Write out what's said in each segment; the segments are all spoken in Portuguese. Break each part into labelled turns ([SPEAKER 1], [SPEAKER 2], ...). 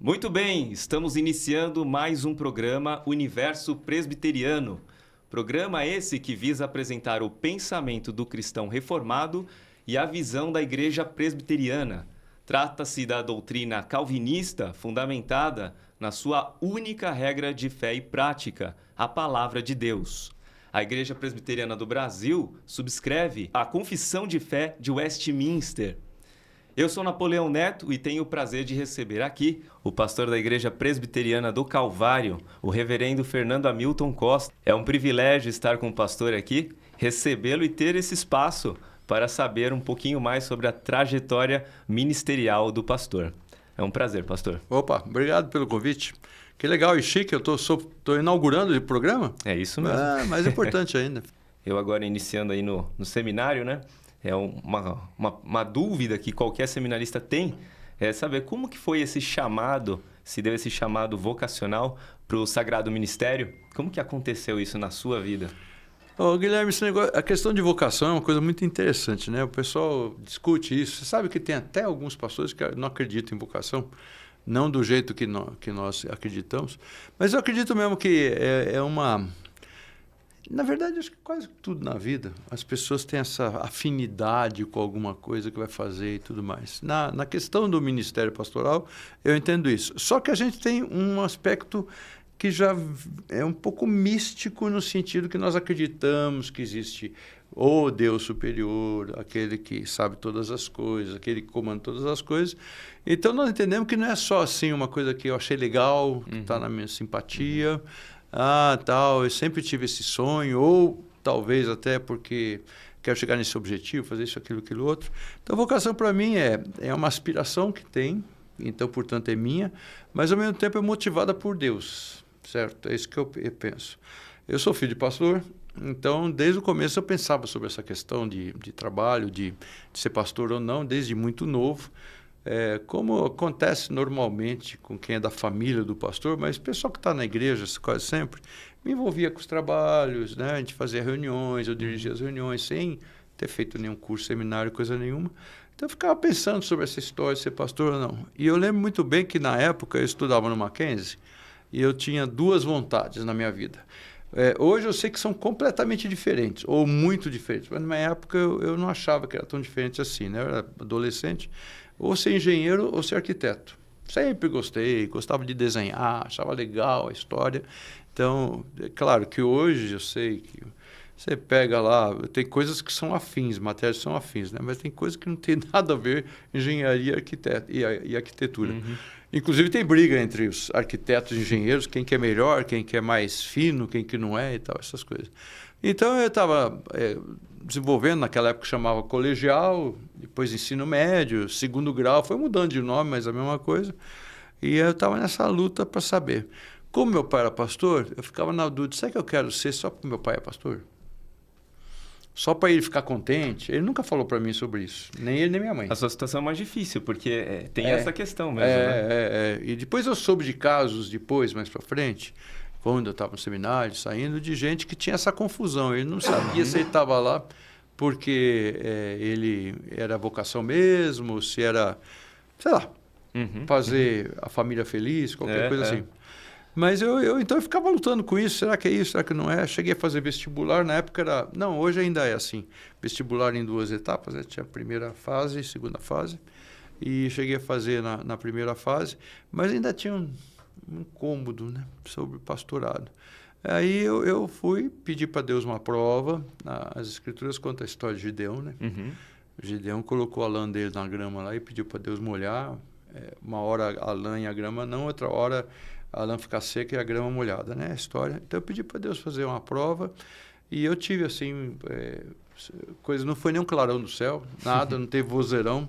[SPEAKER 1] Muito bem, estamos iniciando mais um programa Universo Presbiteriano. Programa esse que visa apresentar o pensamento do cristão reformado e a visão da Igreja Presbiteriana. Trata-se da doutrina calvinista fundamentada na sua única regra de fé e prática, a Palavra de Deus. A Igreja Presbiteriana do Brasil subscreve a Confissão de Fé de Westminster. Eu sou Napoleão Neto e tenho o prazer de receber aqui o pastor da Igreja Presbiteriana do Calvário, o reverendo Fernando Hamilton Costa. É um privilégio estar com o pastor aqui, recebê-lo e ter esse espaço para saber um pouquinho mais sobre a trajetória ministerial do pastor. É um prazer, pastor.
[SPEAKER 2] Opa, obrigado pelo convite. Que legal e chique, eu estou inaugurando o programa.
[SPEAKER 1] É isso mesmo.
[SPEAKER 2] Mais importante ainda.
[SPEAKER 1] Eu agora iniciando aí no seminário, né? É uma dúvida que qualquer seminarista tem, é saber como que foi esse chamado, se deu esse chamado vocacional para o Sagrado Ministério. Como que aconteceu isso na sua vida?
[SPEAKER 2] Guilherme, a questão de vocação é uma coisa muito interessante, né? O pessoal discute isso. Você sabe que tem até alguns pastores que não acreditam em vocação, não do jeito que nós acreditamos, mas eu acredito mesmo que é uma... Na verdade, acho que quase tudo na vida, as pessoas têm essa afinidade com alguma coisa que vai fazer e tudo mais. Na questão do ministério pastoral, eu entendo isso. Só que a gente tem um aspecto que já é um pouco místico no sentido que nós acreditamos que existe o Deus superior, aquele que sabe todas as coisas, aquele que comanda todas as coisas. Então, nós entendemos que não é só assim uma coisa que eu achei legal, que está na minha simpatia, eu sempre tive esse sonho, ou talvez até porque quero chegar nesse objetivo, fazer isso, aquilo, outro. Então, a vocação para mim é uma aspiração que tem, então, portanto, é minha, mas ao mesmo tempo é motivada por Deus, certo? É isso que eu penso. Eu sou filho de pastor, então, desde o começo eu pensava sobre essa questão de trabalho, de ser pastor ou não, desde muito novo. Como acontece normalmente com quem é da família do pastor, mas o pessoal que está na igreja quase sempre, me envolvia com os trabalhos, né? A gente fazia reuniões, eu dirigia as reuniões sem ter feito nenhum curso, seminário, coisa nenhuma. Então eu ficava pensando sobre essa história de ser pastor ou não. E eu lembro muito bem que na época eu estudava no Mackenzie e eu tinha duas vontades na minha vida. Hoje eu sei que são completamente diferentes, ou muito diferentes, mas na minha época eu não achava que era tão diferente assim, né? Eu era adolescente, ou ser engenheiro ou ser arquiteto. Sempre gostava de desenhar, achava legal a história. Então, é claro que hoje eu sei que você pega lá, tem coisas que são afins, matérias são afins, né? Mas tem coisas que não tem nada a ver engenharia e arquitetura. Uhum. Inclusive tem briga entre os arquitetos e engenheiros, quem que é melhor, quem que é mais fino, quem que não é e tal, essas coisas. Então eu estava desenvolvendo, naquela época chamava colegial, depois ensino médio, segundo grau, foi mudando de nome, mas a mesma coisa. E eu estava nessa luta para saber. Como meu pai era pastor, eu ficava na dúvida, será que eu quero ser só porque meu pai é pastor? Só para ele ficar contente? Ele nunca falou para mim sobre isso, nem ele nem minha mãe.
[SPEAKER 1] A sua situação é mais difícil, porque tem essa questão mesmo, né?
[SPEAKER 2] E depois eu soube de casos, mais para frente, quando eu estava no seminário, saindo, de gente que tinha essa confusão. Ele não sabia se ele estava lá porque ele era vocação mesmo, se era, sei lá, fazer a família feliz, qualquer coisa assim. Mas então eu ficava lutando com isso. Será que é isso? Será que não é? Cheguei a fazer vestibular. Na época era... Não, hoje ainda é assim. Vestibular em 2 etapas, né? Tinha a primeira fase e segunda fase. E cheguei a fazer na primeira fase, mas ainda tinha um incômodo, né? Sobre pastorado. Aí eu fui pedir para Deus uma prova. As escrituras contam a história de Gideão, né? Uhum. Gideão colocou a lã dele na grama lá e pediu para Deus molhar. Uma hora a lã e a grama não, outra hora a lã ficar seca e a grama molhada, né? A história. Então eu pedi para Deus fazer uma prova e eu tive assim, coisa, não foi nem um clarão do céu, nada, não teve vozeirão,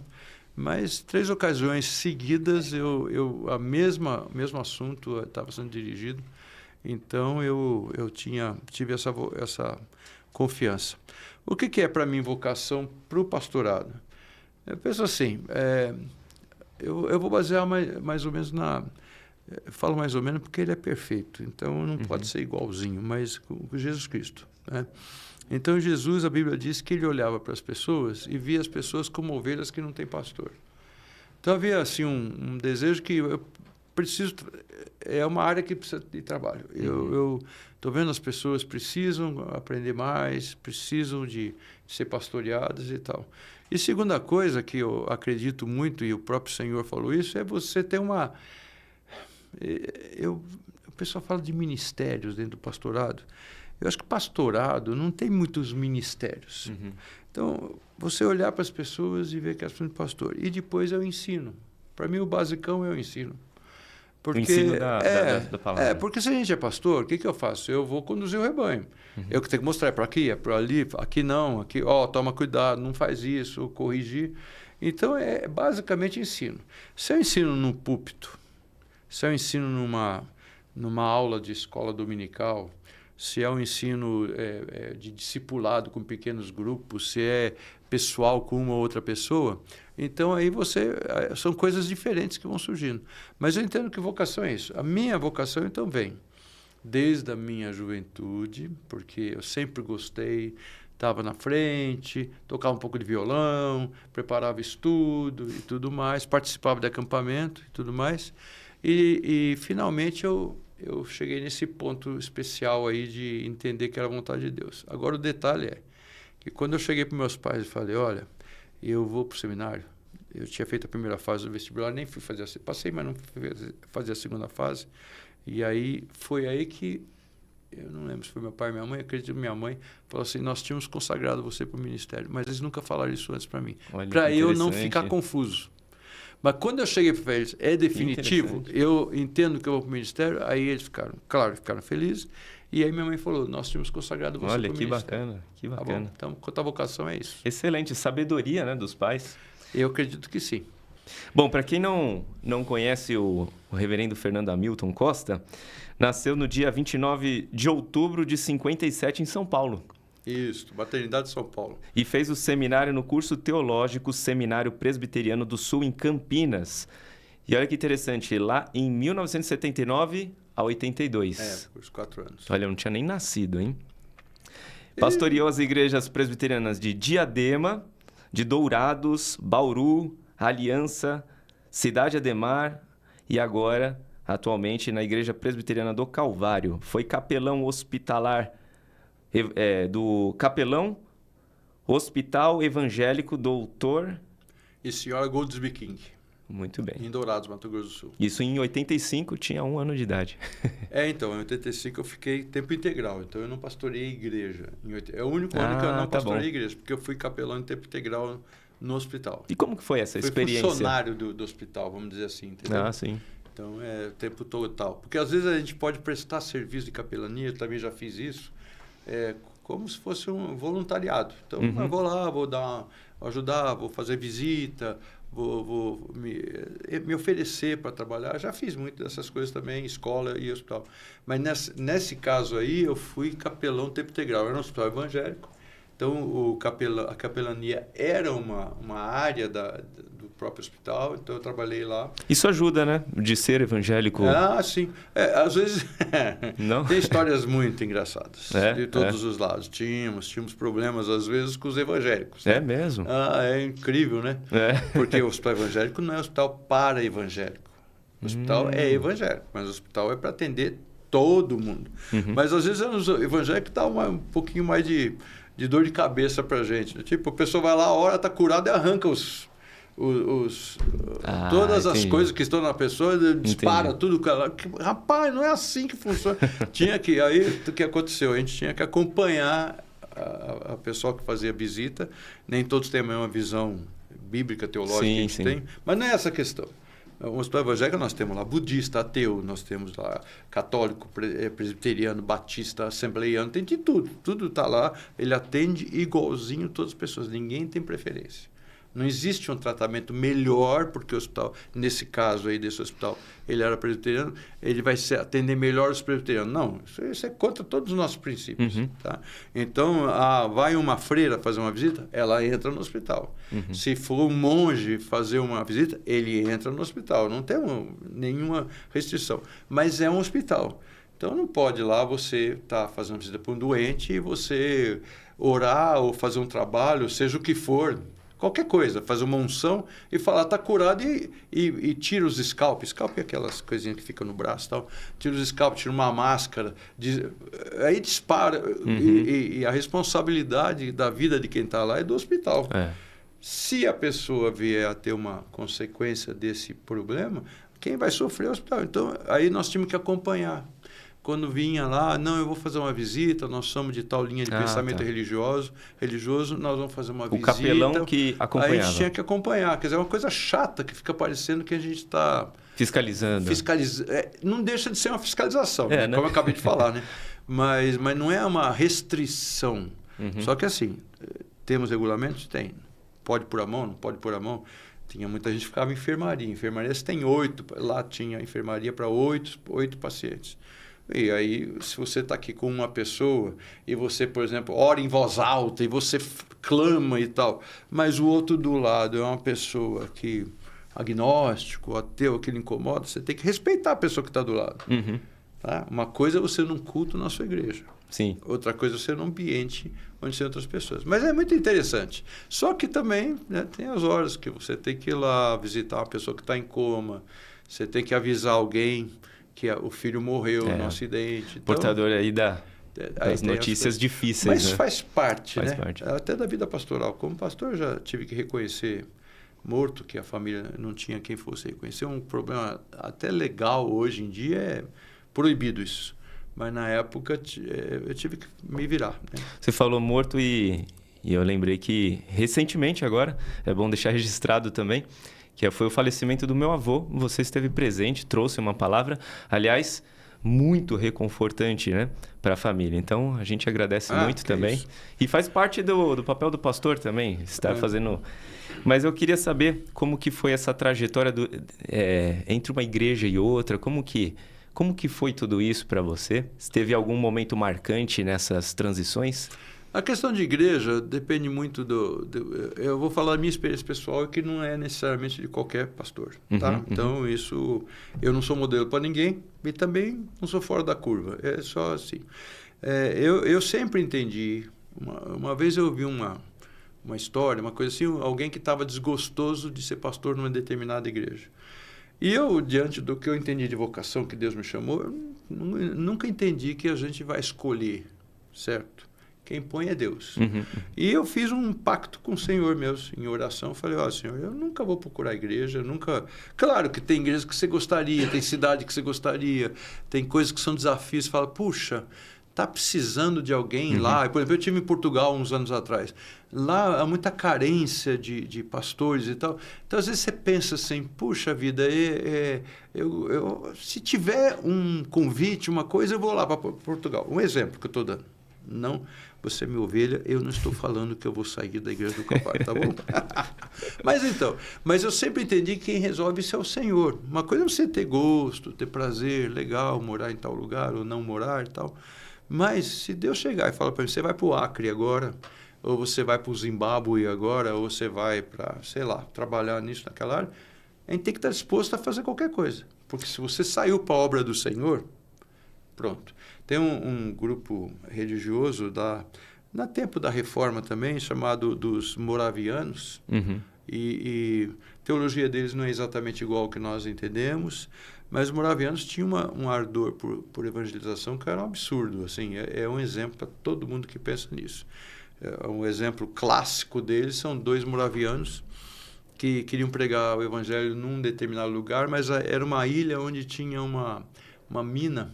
[SPEAKER 2] mas 3 ocasiões seguidas o mesmo assunto estava sendo dirigido, então eu tive essa confiança. O que é para mim vocação para o pastorado? Eu penso assim, eu vou basear mais ou menos eu falo mais ou menos porque ele é perfeito, então não pode ser igualzinho, mas com Jesus Cristo, né? Então Jesus, a Bíblia diz que ele olhava para as pessoas e via as pessoas como ovelhas que não têm pastor. Então havia assim um desejo que é uma área que precisa de trabalho. Eu estou vendo as pessoas precisam aprender mais, precisam de ser pastoreadas e tal. E segunda coisa que eu acredito muito, e o próprio Senhor falou isso, é você ter uma... O pessoal fala de ministérios dentro do pastorado. Eu acho que pastorado não tem muitos ministérios. Então, você olhar para as pessoas e ver que elas precisam de pastor. E depois eu ensino. Para mim, o basicão eu ensino. Porque,
[SPEAKER 1] o ensino da palavra.
[SPEAKER 2] Porque se a gente é pastor, o que eu faço? Eu vou conduzir o rebanho. Eu que tenho que mostrar, é para aqui, é para ali, aqui não, aqui, toma cuidado, não faz isso, corrigir. Então, é basicamente ensino. Se eu ensino num púlpito, se eu ensino numa aula de escola dominical, se é um ensino de discipulado com pequenos grupos, se é pessoal com uma ou outra pessoa, então aí são coisas diferentes que vão surgindo. Mas eu entendo que vocação é isso. A minha vocação, então, vem desde a minha juventude, porque eu sempre gostei, estava na frente, tocava um pouco de violão, preparava estudo e tudo mais, participava de acampamento e tudo mais. E finalmente eu cheguei nesse ponto especial aí de entender que era a vontade de Deus. Agora, o detalhe é que quando eu cheguei para meus pais e falei, olha, eu vou para o seminário, eu tinha feito a primeira fase do vestibular, nem fui fazer passei, mas não fui fazer a segunda fase. E aí, foi aí que, eu não lembro se foi meu pai ou minha mãe, acredito que minha mãe falou assim, nós tínhamos consagrado você para o ministério, mas eles nunca falaram isso antes para mim, para eu não ficar confuso. Mas quando eu cheguei para eles, é definitivo, eu entendo que eu vou para o ministério, aí eles ficaram felizes. E aí minha mãe falou, nós tínhamos consagrado você para o ministério.
[SPEAKER 1] Olha, que bacana.
[SPEAKER 2] Tá bom? Então, quanto à vocação, é isso.
[SPEAKER 1] Excelente, sabedoria, né, dos pais.
[SPEAKER 2] Eu acredito que sim.
[SPEAKER 1] Bom, para quem não conhece o reverendo Fernando Hamilton Costa, nasceu no dia 29 de outubro de 57 em São Paulo.
[SPEAKER 2] Isso, Maternidade de São Paulo.
[SPEAKER 1] E fez o seminário no curso teológico Seminário Presbiteriano do Sul, em Campinas. E olha que interessante, lá em 1979 a 82.
[SPEAKER 2] Por 4 anos.
[SPEAKER 1] Olha, eu não tinha nem nascido, hein? Pastoreou as igrejas presbiterianas de Diadema, de Dourados, Bauru, Aliança, Cidade Ademar e agora, atualmente, na Igreja Presbiteriana do Calvário. Foi capelão hospitalar do Capelão Hospital Evangélico Doutor
[SPEAKER 2] e Senhora Goldsby King.
[SPEAKER 1] Muito bem.
[SPEAKER 2] Em Dourados, Mato Grosso do Sul.
[SPEAKER 1] Isso em 85, tinha 1 ano de idade.
[SPEAKER 2] Então, em 85 eu fiquei tempo integral, então eu não pastoreei igreja. É o único ano que eu não pastoreei igreja, porque eu fui capelão em tempo integral no hospital.
[SPEAKER 1] E como que foi essa experiência?
[SPEAKER 2] Fui funcionário do hospital, vamos dizer assim, entendeu?
[SPEAKER 1] Sim.
[SPEAKER 2] Então, é o tempo total. Porque às vezes a gente pode prestar serviço de capelania, eu também já fiz isso, como se fosse um voluntariado. Então, eu vou lá, vou ajudar, vou fazer visita, vou me oferecer para trabalhar. Já fiz muito dessas coisas também, escola e hospital. Mas nesse caso aí, eu fui capelão tempo integral. Era um hospital evangélico. Então, a capelania era uma área do próprio hospital, então eu trabalhei lá.
[SPEAKER 1] Isso ajuda, né? De ser evangélico.
[SPEAKER 2] Sim. Às vezes
[SPEAKER 1] não?
[SPEAKER 2] Tem histórias muito engraçadas de todos os lados. Tínhamos problemas, às vezes, com os evangélicos. Né?
[SPEAKER 1] É mesmo?
[SPEAKER 2] É incrível, né? Porque o hospital evangélico não é hospital para evangélico. O hospital é evangélico, mas o hospital é para atender todo mundo. Mas, às vezes, o evangélico dá um pouquinho mais de dor de cabeça pra gente. Tipo, a pessoa vai lá, a hora tá curada e arranca todas as coisas que estão na pessoa, dispara tudo. Rapaz, não é assim que funciona. Aí, o que aconteceu? A gente tinha que acompanhar a pessoa que fazia visita. Nem todos têm a mesma visão bíblica, teológica que a gente tem. Mas não é essa a questão. O hospital evangélico nós temos lá budista, ateu, nós temos lá católico, presbiteriano, batista, assembleiano, tem de tudo. Tudo está lá, ele atende igualzinho todas as pessoas, ninguém tem preferência. Não existe um tratamento melhor, porque o hospital, nesse caso aí desse hospital, ele era presbiteriano, ele vai atender melhor os presbiterianos. Não, isso é contra todos os nossos princípios. Tá? Então, vai uma freira fazer uma visita, ela entra no hospital. Se for um monge fazer uma visita, ele entra no hospital. Não tem nenhuma restrição. Mas é um hospital. Então, não pode lá você estar fazendo uma visita para um doente e você orar ou fazer um trabalho, seja o que for. qualquer coisa, fazer uma unção e falar, está curado e tira os scalp. Scalp é aquelas coisinhas que ficam no braço e tal. Tira os scalp, tira uma máscara, aí dispara. E a responsabilidade da vida de quem está lá é do hospital. Se a pessoa vier a ter uma consequência desse problema, quem vai sofrer é o hospital. Então, aí nós tínhamos que acompanhar. Quando vinha lá, não, eu vou fazer uma visita, nós somos de tal linha de pensamento religioso, nós vamos fazer uma visita.
[SPEAKER 1] O capelão que acompanhava.
[SPEAKER 2] Aí a gente tinha que acompanhar. Quer dizer, é uma coisa chata que fica parecendo que a gente está...
[SPEAKER 1] Fiscalizando.
[SPEAKER 2] Não deixa de ser uma fiscalização, né? Como eu acabei de falar, né? Mas não é uma restrição. Só que assim, temos regulamentos? Tem. Pode pôr a mão? Não pode pôr a mão? Tinha muita gente que ficava em enfermaria. Enfermaria você tem 8, lá tinha enfermaria para 8 pacientes. E aí, se você está aqui com uma pessoa e você, por exemplo, ora em voz alta e você clama e tal, mas o outro do lado é uma pessoa que agnóstico, ateu, que lhe incomoda, você tem que respeitar a pessoa que está do lado. Tá? Uma coisa é você num culto na sua igreja.
[SPEAKER 1] Sim.
[SPEAKER 2] Outra coisa é você num ambiente onde tem outras pessoas. Mas é muito interessante. Só que também, né, tem as horas que você tem que ir lá visitar uma pessoa que está em coma, você tem que avisar alguém que o filho morreu no acidente. Então,
[SPEAKER 1] portador aí das notícias difíceis.
[SPEAKER 2] Mas
[SPEAKER 1] né?
[SPEAKER 2] faz parte,
[SPEAKER 1] faz
[SPEAKER 2] né?
[SPEAKER 1] parte.
[SPEAKER 2] Até da vida pastoral. Como pastor, eu já tive que reconhecer morto, que a família não tinha quem fosse reconhecer. Um problema até legal hoje em dia, é proibido isso. Mas na época eu tive que me virar. Né?
[SPEAKER 1] Você falou morto e eu lembrei que recentemente agora, é bom deixar registrado também, que foi o falecimento do meu avô. Você esteve presente, trouxe uma palavra, aliás, muito reconfortante, né, para a família. Então, a gente agradece muito também. Isso. E faz parte do papel do pastor também, estar fazendo... Mas eu queria saber como que foi essa trajetória entre uma igreja e outra, como que foi tudo isso para você? Se teve algum momento marcante nessas transições?
[SPEAKER 2] A questão de igreja depende muito eu vou falar da minha experiência pessoal, que não é necessariamente de qualquer pastor. Tá? Então, isso... Eu não sou modelo para ninguém e também não sou fora da curva. É só assim. Eu sempre entendi... Uma vez eu ouvi uma história, uma coisa assim, alguém que estava desgostoso de ser pastor numa determinada igreja. E eu, diante do que eu entendi de vocação, que Deus me chamou, eu nunca entendi que a gente vai escolher, certo? Quem põe é Deus. E eu fiz um pacto com o Senhor mesmo, em oração. Falei, Senhor, eu nunca vou procurar igreja, nunca... Claro que tem igrejas que você gostaria, tem cidade que você gostaria, tem coisas que são desafios. Você fala, puxa, está precisando de alguém lá. Por exemplo, eu estive em Portugal uns anos atrás. Lá há muita carência de pastores e tal. Então, às vezes você pensa assim, puxa vida, se tiver um convite, uma coisa, eu vou lá para Portugal. Um exemplo que eu estou dando. Não, você é minha ovelha, eu não estou falando que eu vou sair da igreja do Calvário, tá bom? Mas eu sempre entendi que quem resolve isso é o Senhor. Uma coisa é você ter gosto, ter prazer, legal, morar em tal lugar ou não morar e tal. Mas se Deus chegar e falar para mim, você vai para o Acre agora, ou você vai para o Zimbábue agora, ou você vai para, sei lá, trabalhar nisso, naquela área, a gente tem que estar disposto a fazer qualquer coisa. Porque se você saiu para a obra do Senhor, pronto. Tem um grupo religioso na tempo da Reforma também, chamado dos Moravianos, e a teologia deles não é exatamente igual ao que nós entendemos, mas os Moravianos tinham um ardor por evangelização que era um absurdo. Assim, é um exemplo para todo mundo que pensa nisso. Um exemplo clássico deles são 2 moravianos que queriam pregar o evangelho num determinado lugar, mas era uma ilha onde tinha uma mina.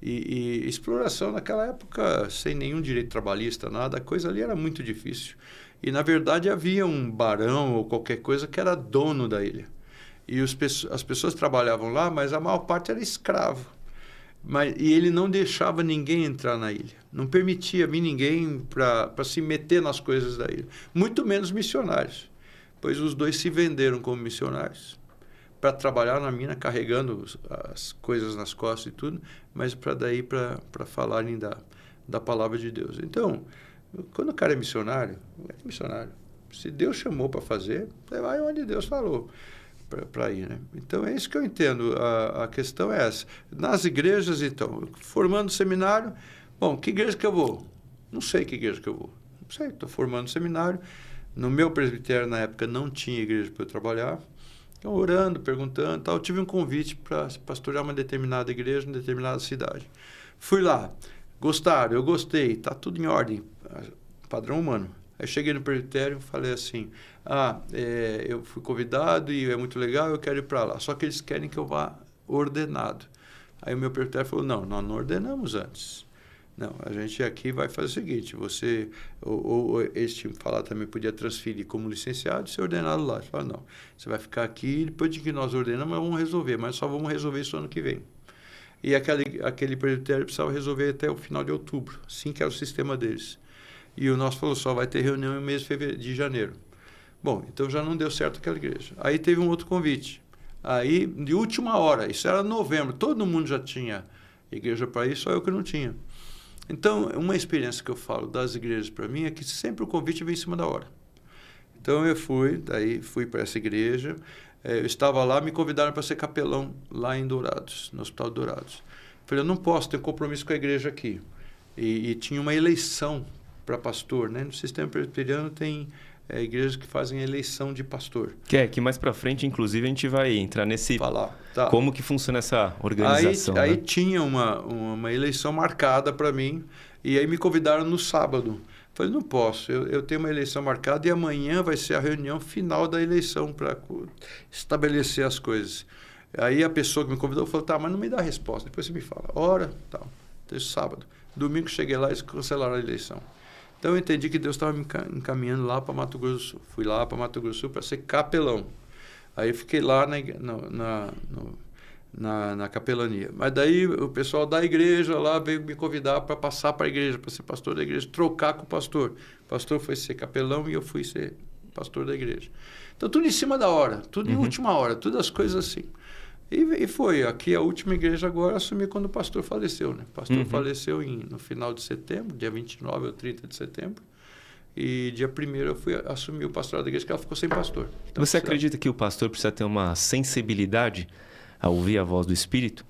[SPEAKER 2] E exploração naquela época, sem nenhum direito trabalhista, nada, a coisa ali era muito difícil. E, na verdade, havia um barão ou qualquer coisa que era dono da ilha. E as pessoas trabalhavam lá, mas a maior parte era escravo. E ele não deixava ninguém entrar na ilha. Não permitia vir ninguém para se meter nas coisas da ilha. Muito menos missionários. Pois os 2 se venderam como missionários para trabalhar na mina, carregando as coisas nas costas e tudo, mas para falarem da palavra de Deus. Então, quando o cara é missionário. Se Deus chamou para fazer, você vai onde Deus falou para ir, né? Então, é isso que eu entendo. A questão é essa. Nas igrejas, então, formando seminário, bom, que igreja que eu vou? Não sei que igreja que eu vou. Não sei, estou formando seminário. No meu presbitério, na época, não tinha igreja para eu trabalhar. Então, orando, perguntando, tal, eu tive um convite para pastorear uma determinada igreja, em determinada cidade. Fui lá. Gostaram? Eu gostei. Está tudo em ordem. Padrão humano. Aí cheguei no presbitério e falei assim, eu fui convidado e é muito legal, eu quero ir para lá. Só que eles querem que eu vá ordenado. Aí o meu presbitério falou, não, nós não ordenamos antes. Não, a gente aqui vai fazer o seguinte, você, ou esse time falar também podia transferir como licenciado e ser ordenado lá. Ele falou, não, você vai ficar aqui, depois de que nós ordenamos, nós vamos resolver, mas só vamos resolver isso ano que vem. E aquele presbitério precisava resolver até o final de outubro, assim que era o sistema deles. E o nosso falou, só vai ter reunião no mês de janeiro. Bom, então já não deu certo aquela igreja. Aí teve um outro convite. Aí, de última hora, isso era novembro, todo mundo já tinha igreja para ir, só eu que não tinha. Então, uma experiência que eu falo das igrejas para mim é que sempre o convite vem em cima da hora. Então, eu fui para essa igreja, eu estava lá, me convidaram para ser capelão lá em Dourados, no Hospital de Dourados. Falei, eu não posso ter compromisso com a igreja aqui. E tinha uma eleição para pastor, né? No sistema presbiteriano tem igrejas que fazem eleição de pastor.
[SPEAKER 1] Que mais para frente, inclusive, a gente vai entrar nesse...
[SPEAKER 2] Falar. Tá.
[SPEAKER 1] Como que funciona essa organização.
[SPEAKER 2] Aí tinha uma eleição marcada para mim, e aí me convidaram no sábado. Falei, não posso, eu tenho uma eleição marcada e amanhã vai ser a reunião final da eleição para estabelecer as coisas. Aí a pessoa que me convidou falou, tá, mas não me dá a resposta, depois você me fala. Hora, tal. Então, sábado. Domingo cheguei lá e eles cancelaram a eleição. Então eu entendi que Deus estava me encaminhando lá para Mato Grosso do Sul. Fui lá para Mato Grosso do Sul para ser capelão. Aí eu fiquei lá na capelania. Mas daí o pessoal da igreja lá veio me convidar para passar para a igreja, para ser pastor da igreja, trocar com o pastor. O pastor foi ser capelão e eu fui ser pastor da igreja. Então tudo em cima da hora, tudo em última hora, todas as coisas assim. E foi. Aqui a última igreja agora assumi quando o pastor faleceu, né? O pastor faleceu no final de setembro, dia 29 ou 30 de setembro. E dia 1º eu fui assumir o pastorado da igreja, que ela ficou sem pastor. Então,
[SPEAKER 1] você acredita que o pastor precisa ter uma sensibilidade a ouvir a voz do Espírito?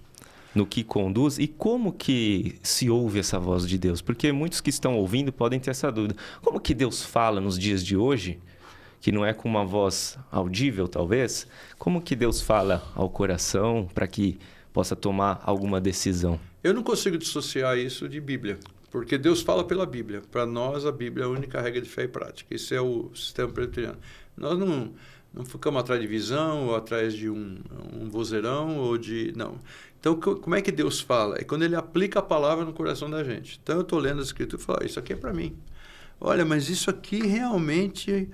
[SPEAKER 1] No que conduz? E como que se ouve essa voz de Deus? Porque muitos que estão ouvindo podem ter essa dúvida. Como que Deus fala nos dias de hoje, que não é com uma voz audível, talvez? Como que Deus fala ao coração para que possa tomar alguma decisão?
[SPEAKER 2] Eu não consigo dissociar isso de Bíblia. Porque Deus fala pela Bíblia. Para nós, a Bíblia é a única regra de fé e prática. Esse é o sistema presbiteriano. Nós não ficamos atrás de visão, ou atrás de um vozeirão, ou de... Não. Então, como é que Deus fala? É quando Ele aplica a palavra no coração da gente. Então, eu estou lendo as Escrituras e falo, isso aqui é para mim. Olha, mas isso aqui realmente...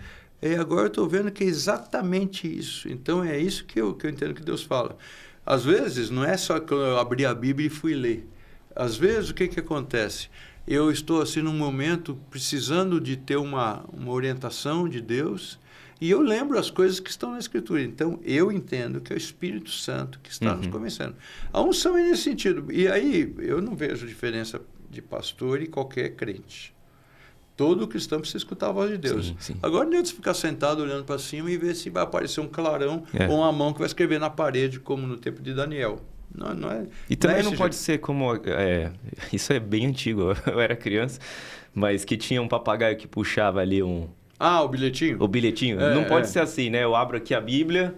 [SPEAKER 2] agora eu estou vendo que é exatamente isso. Então, é isso que eu entendo que Deus fala. Às vezes, não é só que eu abri a Bíblia e fui ler. Às vezes, o que acontece? Eu estou assim num momento precisando de ter uma orientação de Deus e eu lembro as coisas que estão na Escritura. Então, eu entendo que é o Espírito Santo que está nos convencendo. A unção é nesse sentido. E aí, eu não vejo diferença de pastor e qualquer crente. Todo cristão precisa escutar a voz de Deus.
[SPEAKER 1] Sim, sim.
[SPEAKER 2] Agora, não é de ficar sentado olhando para cima e ver se vai aparecer um clarão ou uma mão que vai escrever na parede, como no tempo de Daniel. Não é,
[SPEAKER 1] e também não pode ser como... isso é bem antigo, eu era criança, mas que tinha um papagaio que puxava ali um...
[SPEAKER 2] Ah, o bilhetinho?
[SPEAKER 1] O bilhetinho. Não pode ser assim, né? Eu abro aqui a Bíblia,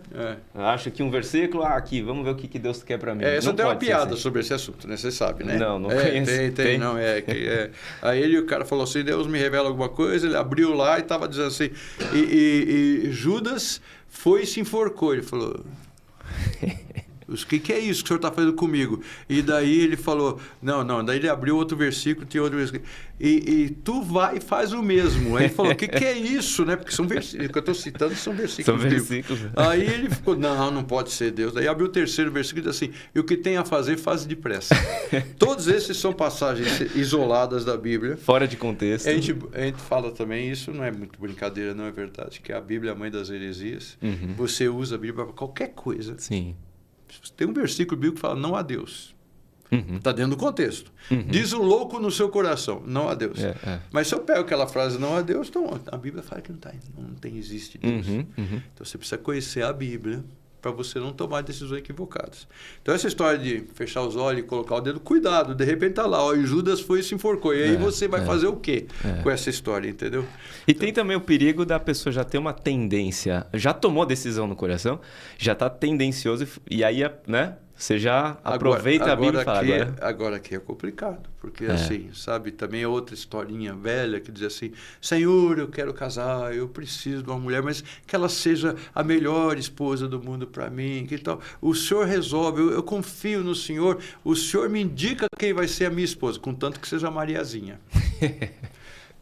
[SPEAKER 1] acho aqui um versículo, aqui, vamos ver o que Deus quer para mim.
[SPEAKER 2] Essa tem uma piada sobre esse assunto, né? Você sabe, né?
[SPEAKER 1] Não conheço.
[SPEAKER 2] Tem. Não, Aí o cara falou assim, Deus me revela alguma coisa, ele abriu lá e estava dizendo assim, e Judas foi e se enforcou. Ele falou... O que é isso que o senhor está fazendo comigo? E daí ele falou, não, daí ele abriu outro versículo, tinha outro versículo, e tu vai e faz o mesmo. Aí ele falou, o que é isso? Né? Porque são versículos, o que eu estou citando são versículos.
[SPEAKER 1] São versículos.
[SPEAKER 2] Aí ele ficou, não pode ser Deus. Daí abriu o terceiro versículo e disse assim, e o que tem a fazer, faz depressa. Todos esses são passagens isoladas da Bíblia.
[SPEAKER 1] Fora de contexto.
[SPEAKER 2] A gente fala também, isso não é muito brincadeira, não é verdade, que a Bíblia é a mãe das heresias. Você usa a Bíblia para qualquer coisa.
[SPEAKER 1] Sim.
[SPEAKER 2] Tem um versículo bíblico que fala, não há Deus. Está dentro do contexto. Diz o louco no seu coração, não há Deus. Mas se eu pego aquela frase, não há Deus, então a Bíblia fala que não existe Deus. Então você precisa conhecer a Bíblia para você não tomar decisões equivocadas. Então, essa história de fechar os olhos e colocar o dedo, cuidado, de repente tá lá, ó, e Judas foi e se enforcou. E aí você vai fazer o quê com essa história, entendeu?
[SPEAKER 1] E então, tem também o perigo da pessoa já ter uma tendência, já tomou decisão no coração, já está tendencioso, e aí, né? Você já aproveita a Bíblia e fala agora.
[SPEAKER 2] Agora aqui é complicado, porque assim, sabe, também é outra historinha velha que diz assim, Senhor, eu quero casar, eu preciso de uma mulher, mas que ela seja a melhor esposa do mundo para mim, que tal? O Senhor resolve, eu confio no Senhor, o Senhor me indica quem vai ser a minha esposa, contanto que seja a Mariazinha.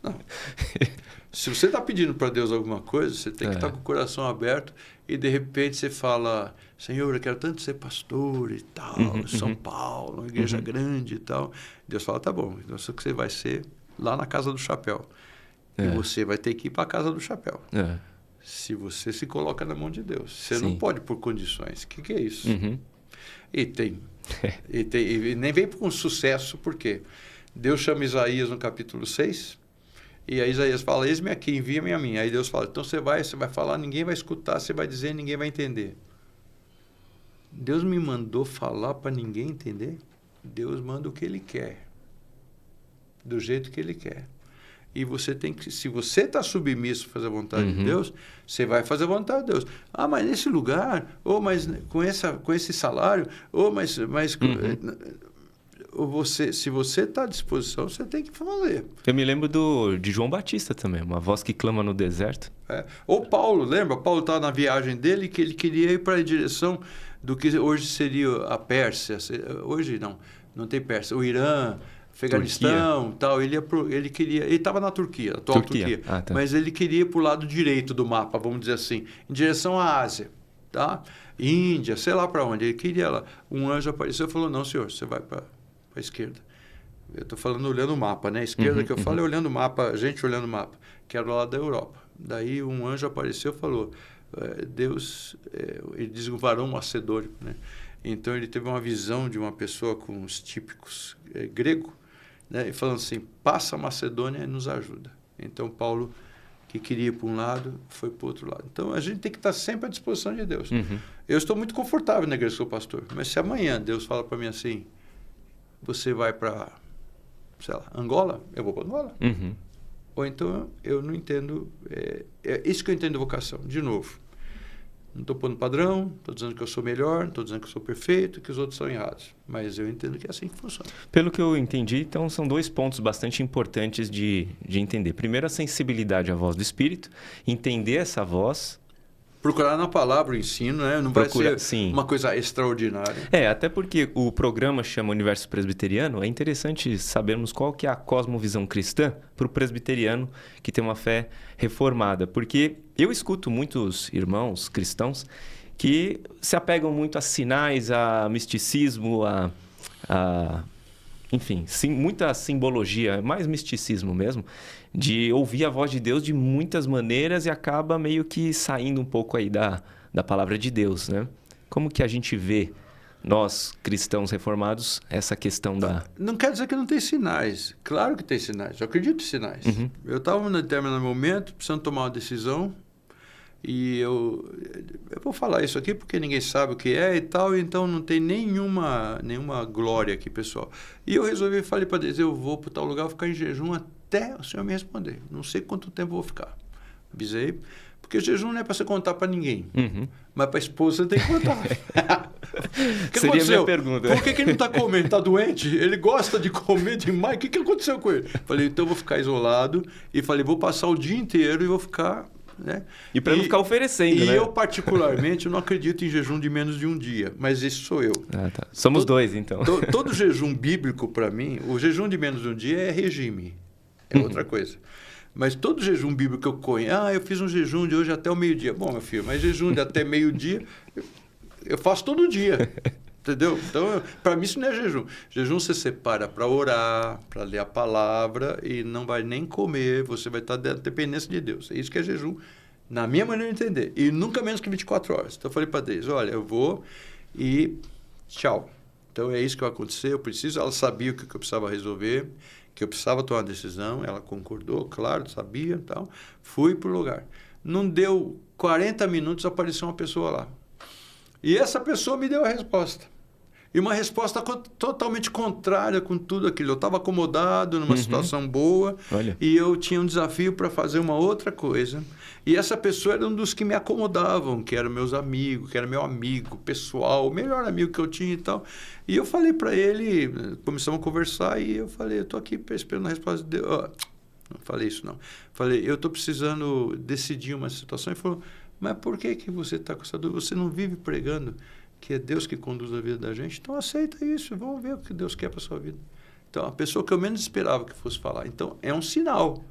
[SPEAKER 2] Não. Se você está pedindo para Deus alguma coisa, você tem que estar com o coração aberto e de repente você fala, Senhor, eu quero tanto ser pastor e tal, São Paulo, uma igreja grande e tal. Deus fala, tá bom, então isso que você vai ser lá na Casa do Chapéu. E você vai ter que ir para a Casa do Chapéu. Se você se coloca na mão de Deus. Você não pode por condições. O que é isso? E nem vem com sucesso, por quê? Deus chama Isaías no capítulo 6, e aí Isaías fala, eis-me aqui, envia-me a mim. Aí Deus fala, então você vai falar, ninguém vai escutar, você vai dizer, ninguém vai entender. Deus me mandou falar para ninguém entender? Deus manda o que Ele quer, do jeito que Ele quer. E você tem que, se você está submisso a fazer a vontade de Deus, você vai fazer a vontade de Deus. Ah, mas nesse lugar, ou mas com esse salário, ou mas se você está à disposição, você tem que fazer.
[SPEAKER 1] Eu me lembro de João Batista também, uma voz que clama no deserto.
[SPEAKER 2] Ou Paulo, lembra? Paulo estava na viagem dele que ele queria ir para a direção do que hoje seria a Pérsia. Hoje não tem Pérsia. O Irã, Afeganistão, tal. Ele estava na Turquia, atual Turquia. Mas ele queria ir para o lado direito do mapa, vamos dizer assim, em direção à Ásia, tá? Índia, sei lá para onde. Ele queria lá. Um anjo apareceu e falou, não, senhor, você vai para a esquerda. Eu estou falando olhando o mapa, né? A esquerda que eu falo é olhando o mapa, a gente olhando o mapa, que era do lado da Europa. Daí um anjo apareceu e falou, Deus, ele diz um varão macedônico, né? Então ele teve uma visão de uma pessoa com os típicos grego, né? E falando assim, passa a Macedônia e nos ajuda. Então Paulo, que queria ir para um lado, foi para o outro lado. Então a gente tem que estar sempre à disposição de Deus. Eu estou muito confortável na igreja que sou pastor, mas se amanhã Deus fala para mim assim, você vai para, sei lá, Angola, eu vou para Angola. Ou então eu não entendo, é isso que eu entendo de vocação. De novo, não estou pondo padrão, estou dizendo que eu sou melhor, não estou dizendo que eu sou perfeito, que os outros são errados. Mas eu entendo que é assim que funciona.
[SPEAKER 1] Pelo que eu entendi, então são dois pontos bastante importantes de entender. Primeiro, a sensibilidade à voz do Espírito, entender essa voz.
[SPEAKER 2] Procurar na palavra o ensino, né? Não vai ser uma coisa extraordinária.
[SPEAKER 1] Até porque o programa chama Universo Presbiteriano, é interessante sabermos qual que é a cosmovisão cristã para o presbiteriano que tem uma fé reformada. Porque eu escuto muitos irmãos cristãos que se apegam muito a sinais, a misticismo, enfim, muita simbologia, mais misticismo mesmo, de ouvir a voz de Deus de muitas maneiras e acaba meio que saindo um pouco aí da palavra de Deus, né? Como que a gente vê, nós cristãos reformados, essa questão da...
[SPEAKER 2] Não quer dizer que não tem sinais. Claro que tem sinais. Eu acredito em sinais. Eu estava num determinado momento precisando tomar uma decisão e eu vou falar isso aqui porque ninguém sabe o que é e tal, então não tem nenhuma glória aqui, pessoal. E eu resolvi, falei para Deus, eu vou para tal lugar, vou ficar em jejum até o Senhor me responder. Não sei quanto tempo eu vou ficar. Avisei, porque jejum não é para você contar para ninguém, mas para a esposa você tem que contar. Que
[SPEAKER 1] seria
[SPEAKER 2] aconteceu?
[SPEAKER 1] A minha pergunta.
[SPEAKER 2] Por que ele não está comendo? Está doente? Ele gosta de comer demais. O que aconteceu com ele? Falei, então eu vou ficar isolado. E falei, vou passar o dia inteiro e vou ficar... né?
[SPEAKER 1] E para não ficar oferecendo, né?
[SPEAKER 2] E eu, particularmente, não acredito em jejum de menos de um dia, mas esse sou eu.
[SPEAKER 1] Tá. Somos dois, então.
[SPEAKER 2] Todo jejum bíblico, para mim, o jejum de menos de um dia é regime, é outra coisa. Mas todo jejum bíblico que eu conheço, eu fiz um jejum de hoje até o meio-dia. Bom, meu filho, mas jejum de até meio-dia, eu faço todo dia. Entendeu? Então, para mim isso não é jejum. Jejum você separa para orar, para ler a palavra e não vai nem comer, você vai estar da dependência de Deus. É isso que é jejum, na minha maneira de entender. E nunca menos que 24 horas. Então eu falei para Deus, olha, eu vou e tchau. Então é isso que vai acontecer, eu preciso. Ela sabia o que eu precisava resolver, que eu precisava tomar uma decisão, ela concordou, claro, sabia e tal. Fui para o lugar. Não deu 40 minutos, apareceu uma pessoa lá. E essa pessoa me deu a resposta. E uma resposta totalmente contrária com tudo aquilo. Eu estava acomodado numa situação boa.
[SPEAKER 1] Olha.
[SPEAKER 2] E eu tinha um desafio para fazer uma outra coisa. E essa pessoa era um dos que me acomodavam, que eram meus amigos, que era meu amigo pessoal, o melhor amigo que eu tinha e tal. E eu falei para ele, começamos a conversar e eu falei, eu estou aqui esperando a resposta de Deus. Não falei isso, não. Falei, eu estou precisando decidir uma situação. Ele falou, mas por que você está com essa dúvida? Você não vive pregando que é Deus que conduz a vida da gente? Então aceita isso, vamos ver o que Deus quer para a sua vida. Então, a pessoa que eu menos esperava que fosse falar. Então, é um sinal.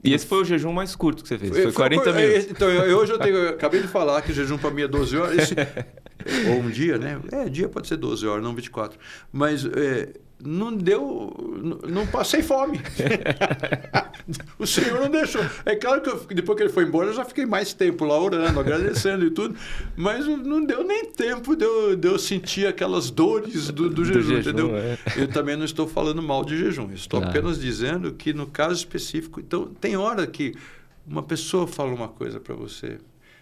[SPEAKER 1] E esse foi o jejum mais curto que você fez? Foi 40 minutos.
[SPEAKER 2] Então, hoje eu acabei de falar que o jejum para mim é 12 horas. Ou um dia, né? Dia pode ser 12 horas, não 24. Mas não deu... Não passei fome. O Senhor não deixou. É claro que depois que ele foi embora, eu já fiquei mais tempo lá orando, agradecendo e tudo. Mas não deu nem tempo de eu sentir aquelas dores do jejum, entendeu? Eu também não estou falando mal de jejum. Eu estou apenas dizendo que no caso específico... Então, tem hora que uma pessoa fala uma coisa para você.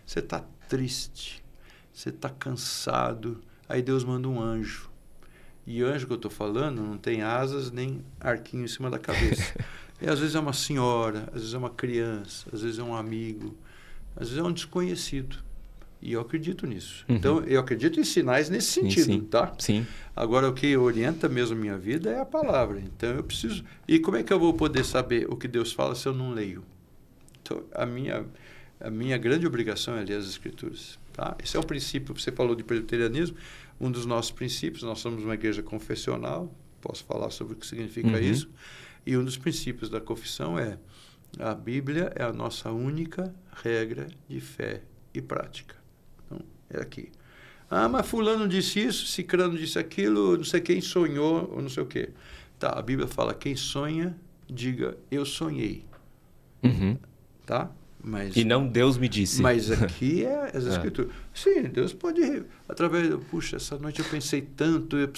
[SPEAKER 2] Você está triste. Você está cansado. Aí Deus manda um anjo. E anjo que eu estou falando não tem asas nem arquinho em cima da cabeça. E às vezes é uma senhora, às vezes é uma criança, às vezes é um amigo, às vezes é um desconhecido. E eu acredito nisso. Então, eu acredito em sinais nesse sentido,
[SPEAKER 1] sim.
[SPEAKER 2] tá?
[SPEAKER 1] Sim.
[SPEAKER 2] Agora, o que orienta mesmo a minha vida é a palavra. Então, eu preciso... E como é que eu vou poder saber o que Deus fala se eu não leio? Então, a minha grande obrigação é ler as Escrituras. Tá? Esse é um princípio. Você falou de presbiterianismo. Um dos nossos princípios, nós somos uma igreja confessional. Posso falar sobre o que significa isso. E um dos princípios da confissão é: a Bíblia é a nossa única regra de fé e prática. Então, é aqui. Ah, mas fulano disse isso, cicrano disse aquilo, não sei quem sonhou, ou não sei o quê. Tá, a Bíblia fala, quem sonha, diga, eu sonhei. Tá? Mas,
[SPEAKER 1] e não Deus me disse.
[SPEAKER 2] Mas aqui é as Escrituras. Sim, Deus pode, através... Puxa, essa noite eu pensei tanto, eu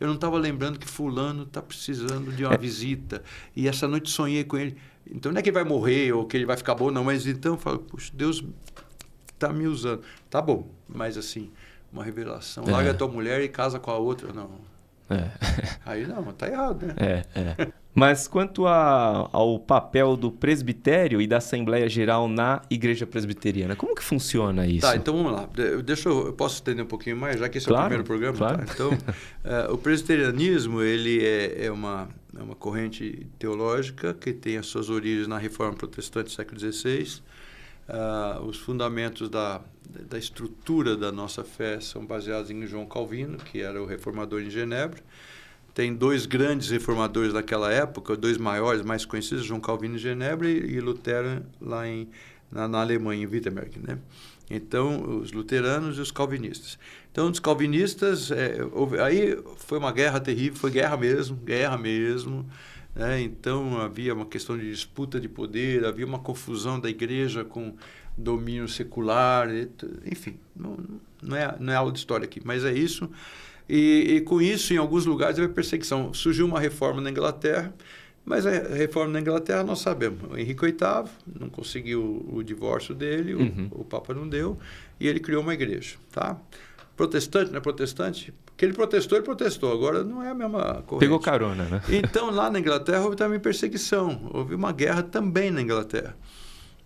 [SPEAKER 2] não estava lembrando que fulano está precisando de uma visita. E essa noite sonhei com ele. Então não é que ele vai morrer ou que ele vai ficar bom, não. Mas então eu falo, puxa, Deus está me usando. Tá bom, mas assim, uma revelação. Larga a tua mulher e casa com a outra. Não. Aí não, tá errado, né?
[SPEAKER 1] Mas quanto ao papel do presbitério e da Assembleia Geral na Igreja Presbiteriana, como que funciona isso?
[SPEAKER 2] Tá, então vamos lá. Eu posso estender um pouquinho mais, já que esse é o primeiro programa?
[SPEAKER 1] Claro.
[SPEAKER 2] Tá? Então, o presbiterianismo ele é uma corrente teológica que tem as suas origens na Reforma Protestante do século XVI. Os fundamentos da estrutura da nossa fé são baseados em João Calvino, que era o reformador em Genebra. Tem dois grandes reformadores daquela época, dois maiores, mais conhecidos, João Calvino em Genebra e Lutero lá na Alemanha, em Wittenberg, né? Então, os luteranos e os calvinistas. Então, os calvinistas, aí foi uma guerra terrível, foi guerra mesmo. Né? Então, havia uma questão de disputa de poder, havia uma confusão da igreja com domínio secular, enfim, não é aula de história aqui, mas é isso. E com isso, em alguns lugares, havia perseguição. Surgiu uma reforma na Inglaterra, mas a reforma na Inglaterra nós sabemos. O Henrique VIII não conseguiu o divórcio dele, o Papa não deu, e ele criou uma igreja. Tá? Protestante, não é protestante? Que ele protestou. Agora não é a mesma corrente.
[SPEAKER 1] Pegou carona, né?
[SPEAKER 2] Então, lá na Inglaterra, houve também perseguição. Houve uma guerra também na Inglaterra.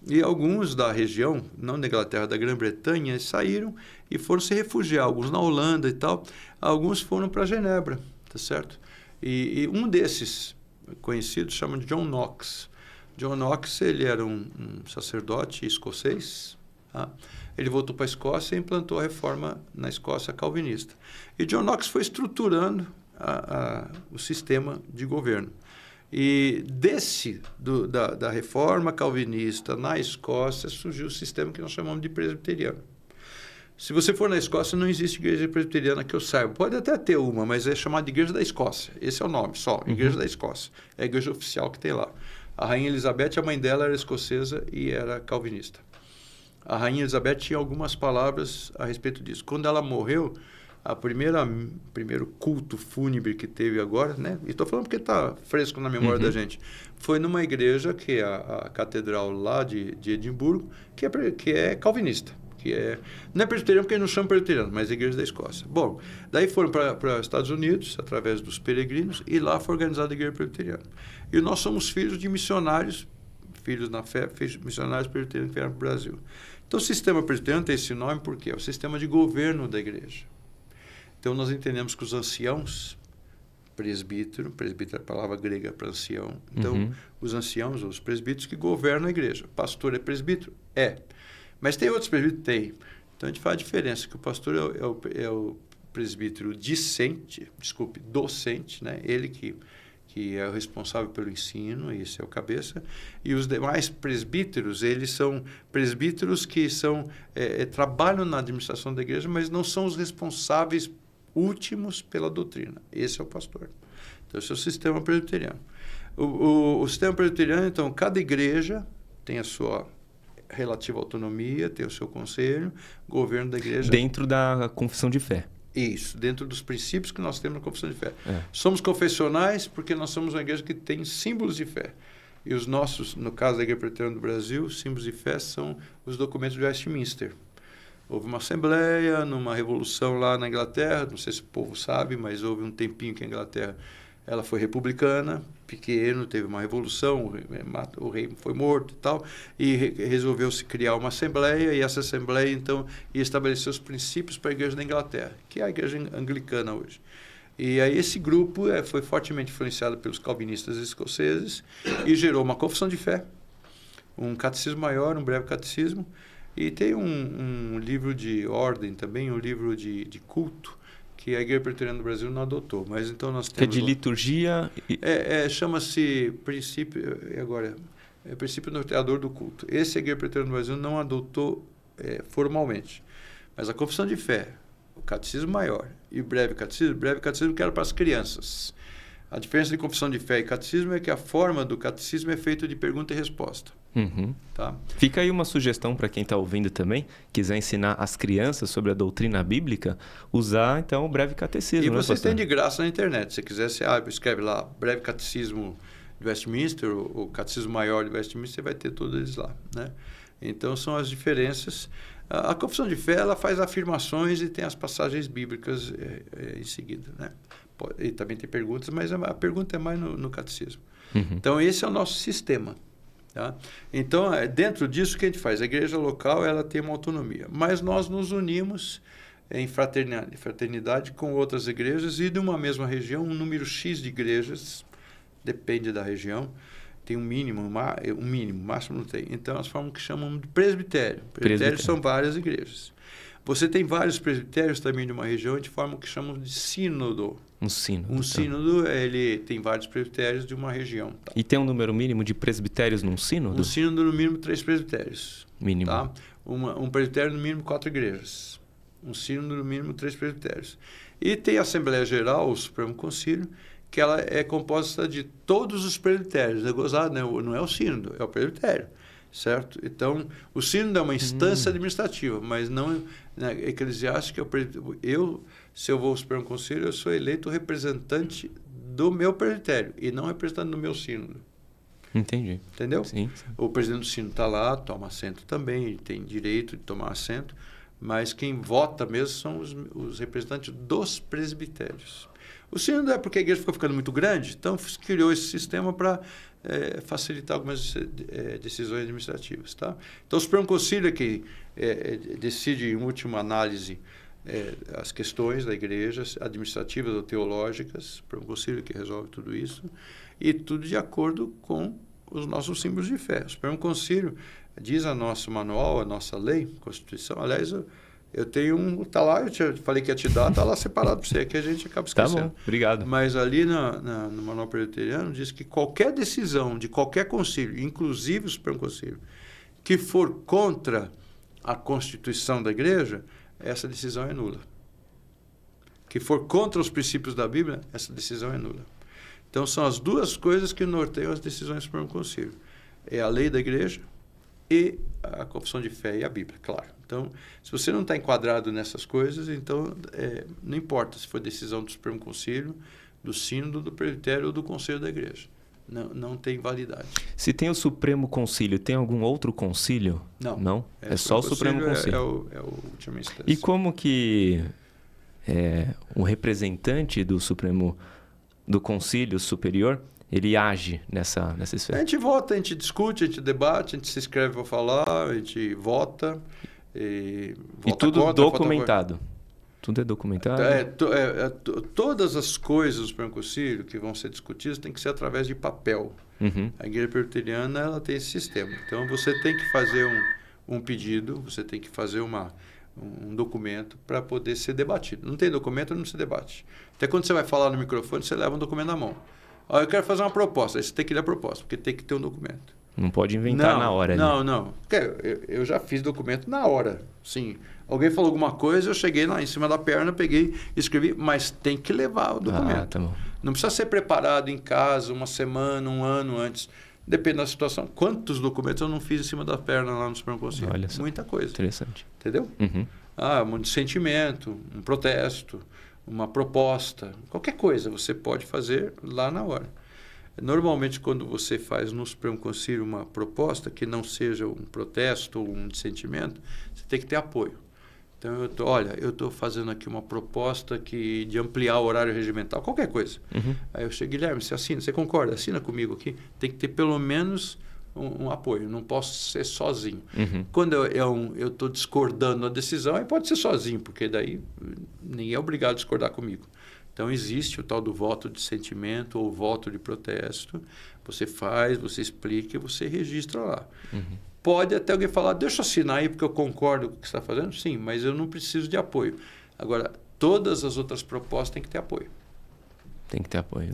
[SPEAKER 2] E alguns da região, não da Inglaterra, da Grã-Bretanha, saíram e foram se refugiar. Alguns na Holanda e tal. Alguns foram para Genebra, tá certo? E um desses conhecidos chama de John Knox. John Knox, ele era um sacerdote escocês. Tá? Ele voltou para a Escócia e implantou a reforma na Escócia calvinista. E John Knox foi estruturando o sistema de governo. E da reforma calvinista na Escócia surgiu o sistema que nós chamamos de presbiteriano. Se você for na Escócia, não existe igreja presbiteriana que eu saiba. Pode até ter uma, mas é chamada de Igreja da Escócia. Esse é o nome, só, Igreja da Escócia. É a igreja oficial que tem lá. A Rainha Elizabeth, a mãe dela era escocesa e era calvinista. A Rainha Elizabeth tinha algumas palavras a respeito disso. Quando ela morreu, primeiro culto fúnebre que teve agora, né? E estou falando porque está fresco na memória da gente. Foi numa igreja que é a catedral lá de Edimburgo, que é calvinista. não é presbiteriano porque não chama presbiteriano, mas a Igreja da Escócia. Bom, daí foram para os Estados Unidos, através dos peregrinos, e lá foi organizada a Igreja Presbiteriana. E nós somos filhos de missionários, filhos na fé, missionários presbiterianos que vieram para o Brasil. Então, o sistema presbiteriano tem esse nome porque é o sistema de governo da igreja. Então, nós entendemos que os anciãos, presbítero é a palavra grega para ancião. Então, os anciãos, os presbíteros que governam a igreja. Pastor é presbítero? É. Mas tem outros presbíteros? Tem. Então, a gente faz a diferença, que o pastor é o presbítero docente, né? Ele que é o responsável pelo ensino, esse é o cabeça, e os demais presbíteros, eles são presbíteros que trabalham na administração da igreja, mas não são os responsáveis últimos pela doutrina. Esse é o pastor. Então, esse é o sistema presbiteriano. O sistema presbiteriano, então, cada igreja tem a sua relativa autonomia, tem o seu conselho, governo da igreja.
[SPEAKER 1] Dentro da confissão de fé.
[SPEAKER 2] Isso, dentro dos princípios que nós temos na confissão de fé. Somos confessionais porque nós somos uma igreja que tem símbolos de fé. E os nossos, no caso da Igreja Presbiteriana do Brasil, símbolos de fé são os documentos de Westminster. Houve uma assembleia, numa revolução lá na Inglaterra, não sei se o povo sabe, mas houve um tempinho que a Inglaterra ela foi republicana, pequeno, teve uma revolução, o rei foi morto e tal, e resolveu-se criar uma assembleia, e essa assembleia, então, ia estabelecer os princípios para a Igreja da Inglaterra, que é a Igreja Anglicana hoje. E aí esse grupo foi fortemente influenciado pelos calvinistas escoceses e gerou uma confissão de fé, um catecismo maior, um breve catecismo, e tem um livro de ordem também, um livro de culto, que a Igreja Presbiteriana do Brasil não adotou. Mas então nós temos...
[SPEAKER 1] Que é de liturgia...
[SPEAKER 2] chama-se princípio norteador do culto. Esse a Igreja Presbiteriana do Brasil não adotou formalmente. Mas a confissão de fé, o catecismo maior e o breve catecismo que era para as crianças. A diferença de confissão de fé e catecismo é que a forma do catecismo é feita de pergunta e resposta. Tá?
[SPEAKER 1] Fica aí uma sugestão para quem está ouvindo também, quiser ensinar as crianças sobre a doutrina bíblica, usar então o breve catecismo.
[SPEAKER 2] E você tem de graça na internet. Se quiser, você escreve lá, breve catecismo de Westminster, o catecismo maior de Westminster, você vai ter todos eles lá, né? Então são as diferenças. A confissão de fé ela faz afirmações e tem as passagens bíblicas em seguida, né? E também tem perguntas, mas a pergunta é mais no catecismo. Então esse é o nosso sistema. Tá? Então, dentro disso, o que a gente faz? A igreja local ela tem uma autonomia, mas nós nos unimos em fraternidade com outras igrejas e de uma mesma região, um número X de igrejas, depende da região, tem um mínimo, máximo não tem. Então, nós formamos o que chamamos de presbitério. Presbitérios são várias igrejas. Você tem vários presbitérios também de uma região, a gente forma o que chamamos de sínodo.
[SPEAKER 1] Um sínodo.
[SPEAKER 2] Um sínodo, ele tem vários presbitérios de uma região. Tá?
[SPEAKER 1] E tem um número mínimo de presbitérios num sínodo?
[SPEAKER 2] Um sínodo, no mínimo, 3 presbitérios.
[SPEAKER 1] Mínimo.
[SPEAKER 2] Tá? Um presbitério, no mínimo, 4 igrejas. Um sínodo, no mínimo, 3 presbitérios. E tem a Assembleia Geral, o Supremo Concílio, que ela é composta de todos os presbitérios. É gozado, né? Não é o sínodo, é o presbitério. Certo? Então, o sínodo é uma instância administrativa, mas não eclesiástica. Se eu vou ao Supremo Conselho, eu sou eleito representante do meu presbitério e não representante do meu sínodo.
[SPEAKER 1] Entendi.
[SPEAKER 2] Entendeu?
[SPEAKER 1] Sim.
[SPEAKER 2] O presidente do sínodo está lá, toma assento também, ele tem direito de tomar assento, mas quem vota mesmo são os representantes dos presbitérios. O sínodo é porque a igreja ficou ficando muito grande, então criou esse sistema para facilitar algumas decisões administrativas. Tá? Então, o Supremo Concílio é que decide, em última análise, as questões da igreja, administrativas ou teológicas. O Supremo Concílio é que resolve tudo isso, e tudo de acordo com os nossos símbolos de fé. O Supremo Concílio diz a nosso manual, a nossa lei, Constituição. Aliás, eu tenho está lá, eu te falei que ia te dar, está lá separado para você, que a gente acaba esquecendo.
[SPEAKER 1] Tá bom, obrigado.
[SPEAKER 2] Mas ali no Manual Presbiteriano diz que qualquer decisão de qualquer concílio, inclusive o Supremo Concílio, que for contra a Constituição da Igreja, essa decisão é nula. Que for contra os princípios da Bíblia, essa decisão é nula. Então, são as duas coisas que norteiam as decisões do Supremo Concílio. É a lei da Igreja e a confissão de fé e a Bíblia, claro. Então, se você não está enquadrado nessas coisas, então não importa se foi decisão do Supremo Concílio, do sínodo, do presbitério ou do conselho da igreja. não tem validade.
[SPEAKER 1] Se tem o Supremo Concílio, tem algum outro concílio?
[SPEAKER 2] Não.
[SPEAKER 1] Não? É só o Supremo Concílio.
[SPEAKER 2] É o última instância.
[SPEAKER 1] E como que o representante do Supremo, do Concílio Superior, ele age nessa esfera?
[SPEAKER 2] A gente vota, a gente discute, a gente debate, a gente se inscreve para falar, a gente vota. E
[SPEAKER 1] tudo contra, documentado? Tudo é documentado?
[SPEAKER 2] Todas as coisas do Supremo Concílio que vão ser discutidas tem que ser através de papel.
[SPEAKER 1] Uhum.
[SPEAKER 2] A Igreja Presbiteriana ela tem esse sistema. Então, você tem que fazer um pedido, você tem que fazer um documento para poder ser debatido. Não tem documento, não se debate. Até quando você vai falar no microfone, você leva um documento na mão. Eu quero fazer uma proposta. Aí você tem que ler a proposta, porque tem que ter um documento.
[SPEAKER 1] Não pode inventar na hora.
[SPEAKER 2] Não. Eu já fiz documento na hora. Sim. Alguém falou alguma coisa, eu cheguei lá em cima da perna, peguei, escrevi, mas tem que levar o documento.
[SPEAKER 1] Tá bom.
[SPEAKER 2] Não precisa ser preparado em casa uma semana, um ano antes. Depende da situação. Quantos documentos eu não fiz em cima da perna lá no Supremo Conselho?
[SPEAKER 1] Olha só.
[SPEAKER 2] Muita coisa.
[SPEAKER 1] Interessante.
[SPEAKER 2] Entendeu?
[SPEAKER 1] Uhum.
[SPEAKER 2] Um sentimento, um protesto, uma proposta, qualquer coisa você pode fazer lá na hora. Normalmente, quando você faz no Supremo Conselho uma proposta que não seja um protesto ou um dissentimento, você tem que ter apoio. Então, eu estou fazendo aqui uma proposta de ampliar o horário regimental, qualquer coisa.
[SPEAKER 1] Uhum.
[SPEAKER 2] Aí eu chego, Guilherme, você assina, você concorda? Assina comigo aqui. Tem que ter pelo menos um apoio, não posso ser sozinho.
[SPEAKER 1] Uhum.
[SPEAKER 2] Quando eu estou discordando da decisão, aí pode ser sozinho, porque daí ninguém é obrigado a discordar comigo. Então, existe o tal do voto de sentimento ou voto de protesto. Você faz, você explica e você registra lá.
[SPEAKER 1] Uhum.
[SPEAKER 2] Pode até alguém falar, deixa eu assinar aí porque eu concordo com o que você está fazendo. Sim, mas eu não preciso de apoio. Agora, todas as outras propostas têm que ter apoio.
[SPEAKER 1] Tem que ter apoio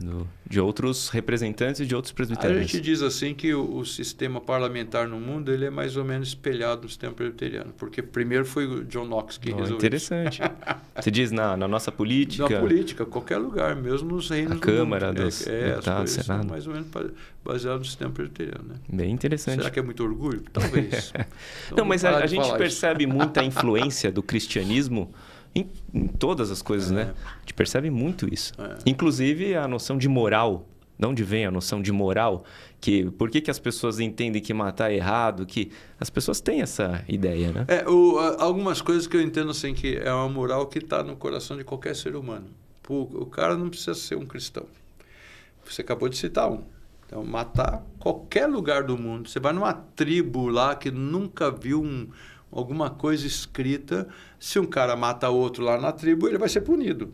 [SPEAKER 1] de outros representantes e de outros presbiterianos.
[SPEAKER 2] A gente diz assim que o sistema parlamentar no mundo ele é mais ou menos espelhado no sistema presbiteriano, porque primeiro foi o John Knox que resolveu.
[SPEAKER 1] Interessante. Você diz na nossa política?
[SPEAKER 2] Na política, qualquer lugar, mesmo nos reinos
[SPEAKER 1] do Câmara,
[SPEAKER 2] mundo.
[SPEAKER 1] Dos deputados, Senado.
[SPEAKER 2] São mais ou menos baseado no sistema presbiteriano. Né?
[SPEAKER 1] Bem interessante.
[SPEAKER 2] Será que é muito orgulho? Talvez. Então,
[SPEAKER 1] não, mas a gente percebe muita influência do cristianismo em todas as coisas, né? A gente percebe muito isso. Inclusive a noção de moral. De onde vem a noção de moral? Por que as pessoas entendem que matar é errado? Que as pessoas têm essa ideia, né?
[SPEAKER 2] Algumas coisas que eu entendo assim, que é uma moral que está no coração de qualquer ser humano. O cara não precisa ser um cristão. Você acabou de citar um. Então, matar qualquer lugar do mundo. Você vai numa tribo lá que nunca viu alguma coisa escrita. Se um cara mata outro lá na tribo, ele vai ser punido.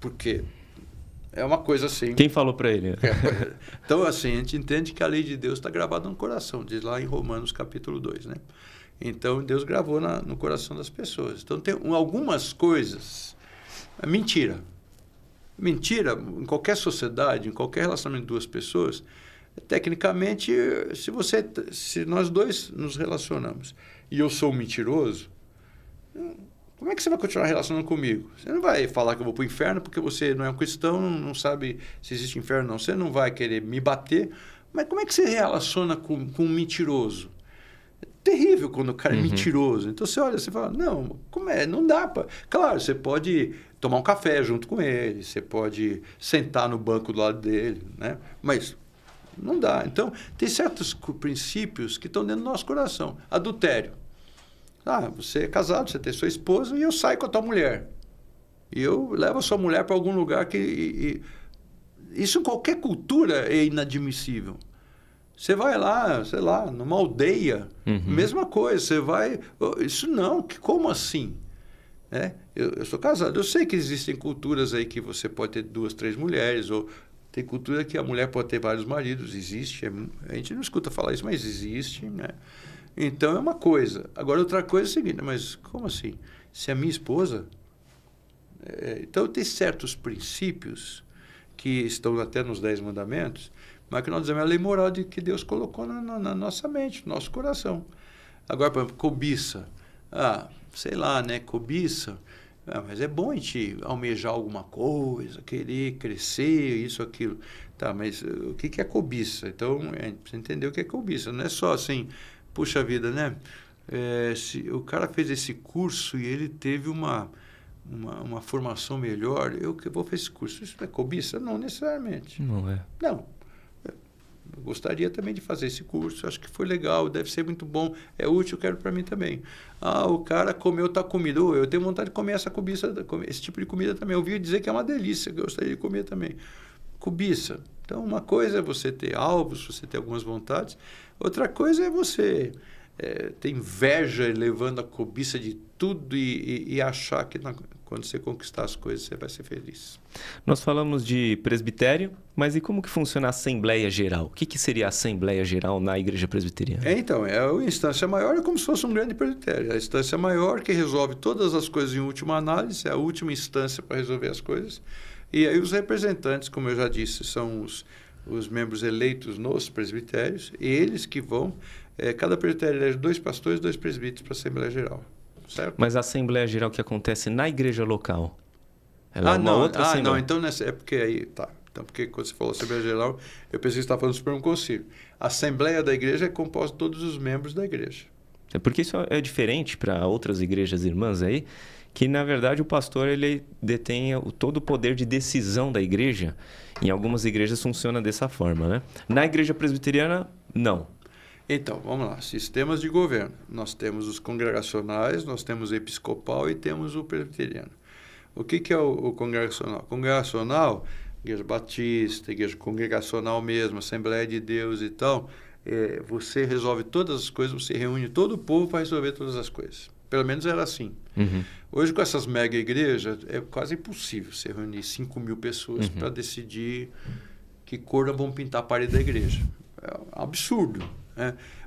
[SPEAKER 2] Porque é uma coisa assim.
[SPEAKER 1] Quem falou para ele?
[SPEAKER 2] Então, assim, a gente entende que a lei de Deus está gravada no coração. Diz lá em Romanos capítulo 2, né? Então, Deus gravou no coração das pessoas. Então, tem algumas coisas... Mentira. Mentira, em qualquer sociedade, em qualquer relacionamento de duas pessoas, tecnicamente, se nós dois nos relacionamos e eu sou um mentiroso, como é que você vai continuar relacionando comigo? Você não vai falar que eu vou para o inferno porque você não é um cristão, não sabe se existe inferno ou não. Você não vai querer me bater. Mas como é que você relaciona com um mentiroso? É terrível quando o cara é mentiroso. Então você olha, você fala, não, como é? Não dá para... Claro, você pode tomar um café junto com ele, você pode sentar no banco do lado dele, né? Mas não dá. Então, tem certos princípios que estão dentro do nosso coração. Adultério. Você é casado, você tem sua esposa e eu saio com a tua mulher. E eu levo a sua mulher para algum lugar que... Isso em qualquer cultura é inadmissível. Você vai lá, sei lá, numa aldeia, mesma coisa. Você vai... Isso não, como assim? Eu sou casado, eu sei que existem culturas aí que você pode ter 2, 3 mulheres, ou tem cultura que a mulher pode ter vários maridos, existe. A gente não escuta falar isso, mas existe, né? Então, é uma coisa. Agora, outra coisa é a seguinte, mas como assim? Se a minha esposa... Então, tem certos princípios que estão até nos 10 mandamentos, mas que nós dizemos a lei moral que Deus colocou na nossa mente, no nosso coração. Agora, por exemplo, cobiça. Sei lá, né? Cobiça. Mas é bom a gente almejar alguma coisa, querer crescer, isso, aquilo. Tá, mas o que é cobiça? Então, a gente precisa entender o que é cobiça. Não é só assim... Puxa vida, né? O cara fez esse curso e ele teve uma formação melhor. Eu que vou fazer esse curso. Isso é cobiça? Não necessariamente.
[SPEAKER 1] Não é.
[SPEAKER 2] Não. eu gostaria também de fazer esse curso, acho que foi legal, deve ser muito bom, é útil, eu quero para mim também. O cara comeu tal comida, eu tenho vontade de comer esse tipo de comida também. Eu ouvi dizer que é uma delícia, que eu gostaria de comer também. Cobiça. Então, uma coisa é você ter alvos, você ter algumas vontades, outra coisa é você ter inveja levando a cobiça de tudo e achar que quando você conquistar as coisas, você vai ser feliz.
[SPEAKER 1] Nós falamos de presbitério, mas e como que funciona a Assembleia Geral? O que seria a Assembleia Geral na Igreja Presbiteriana?
[SPEAKER 2] Então, a instância maior é como se fosse um grande presbitério. A instância maior que resolve todas as coisas em última análise, é a última instância para resolver as coisas. E aí os representantes, como eu já disse, são os membros eleitos nos presbitérios, e eles que vão... cada presbitério elege 2 pastores e 2 presbíteros para a Assembleia Geral. Certo?
[SPEAKER 1] Mas a Assembleia Geral que acontece na igreja local, ela é uma outra Assembleia?
[SPEAKER 2] Não, então é porque aí, tá. Então, porque quando você falou Assembleia Geral, eu pensei que você estava falando do Supremo Concílio. A Assembleia da Igreja é composta de todos os membros da Igreja.
[SPEAKER 1] É porque isso é diferente para outras igrejas irmãs aí, que na verdade o pastor ele detém todo o poder de decisão da igreja. Em algumas igrejas funciona dessa forma, né? Na igreja presbiteriana, não.
[SPEAKER 2] Então, vamos lá. Sistemas de governo. Nós temos os congregacionais, nós temos o episcopal e temos o presbiteriano. O que é o congregacional? Congregacional, igreja batista, igreja congregacional mesmo, Assembleia de Deus e tal, você resolve todas as coisas, você reúne todo o povo para resolver todas as coisas. Pelo menos era assim.
[SPEAKER 1] Uhum.
[SPEAKER 2] Hoje, com essas mega igrejas, é quase impossível você reunir 5.000 pessoas para decidir que cor vão pintar a parede da igreja. É um absurdo.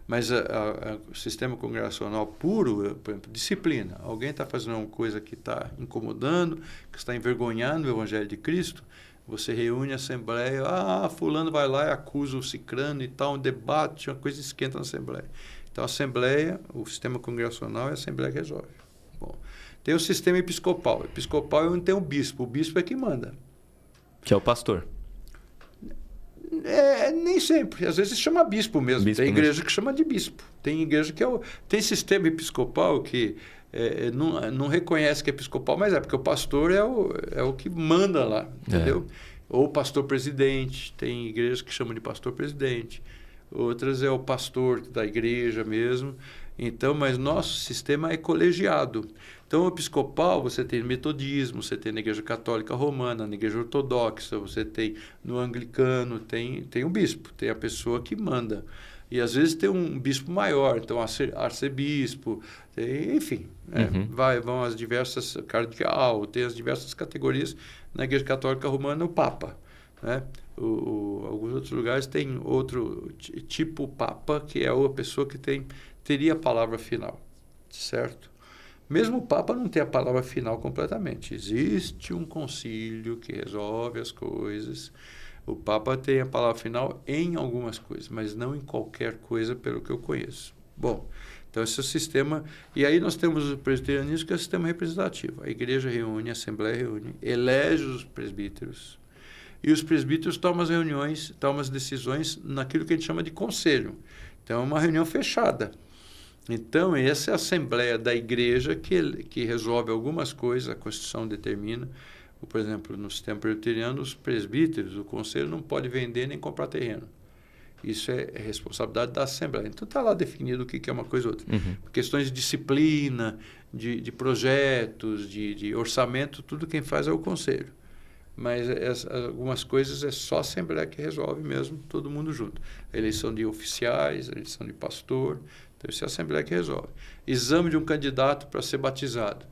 [SPEAKER 2] Mas o sistema congregacional puro, por exemplo, disciplina. Alguém está fazendo uma coisa que está incomodando, que está envergonhando o Evangelho de Cristo, você reúne a Assembleia, fulano vai lá e acusa o cicrano e tal, um debate, uma coisa esquenta na Assembleia. Então, a Assembleia, o sistema congregacional é a Assembleia que resolve. Bom, tem o sistema episcopal. O episcopal é onde tem o bispo é que manda.
[SPEAKER 1] Que é o pastor.
[SPEAKER 2] Nem sempre. Às vezes chama bispo mesmo. Tem igreja que chama de bispo. Tem igreja que tem sistema episcopal que não reconhece que é episcopal, mas porque o pastor é o que manda lá, entendeu? Ou pastor-presidente. Tem igrejas que chamam de pastor-presidente. Outras é o pastor da igreja mesmo. Então, mas nosso sistema é colegiado. Então, o episcopal, você tem no metodismo, você tem na igreja católica romana, na igreja ortodoxa, você tem no anglicano, tem o bispo, tem a pessoa que manda. E às vezes tem um bispo maior, então arcebispo, enfim, vão as diversas, cardeal, tem as diversas categorias. Na igreja católica romana, o papa, né? Alguns outros lugares tem outro tipo papa, que é a pessoa que teria a palavra final, certo? Mesmo o Papa não tem a palavra final completamente. Existe um concílio que resolve as coisas. O Papa tem a palavra final em algumas coisas, mas não em qualquer coisa, pelo que eu conheço. Bom, então esse é o sistema. E aí nós temos o presbiterianismo, que é o sistema representativo. A igreja reúne, a Assembleia reúne, elege os presbíteros. E os presbíteros tomam as decisões naquilo que a gente chama de conselho. Então é uma reunião fechada. Então, essa é a Assembleia da Igreja que resolve algumas coisas, a Constituição determina. Por exemplo, no sistema presbiteriano, os presbíteros, o conselho não pode vender nem comprar terreno. Isso é responsabilidade da Assembleia. Então, está lá definido o que é uma coisa ou outra. Questões de disciplina, de projetos, de orçamento, tudo quem faz é o conselho. Mas algumas coisas é só a Assembleia que resolve mesmo, todo mundo junto. A eleição de oficiais, a eleição de pastor... Então, isso é a Assembleia que resolve. Exame de um candidato para ser batizado.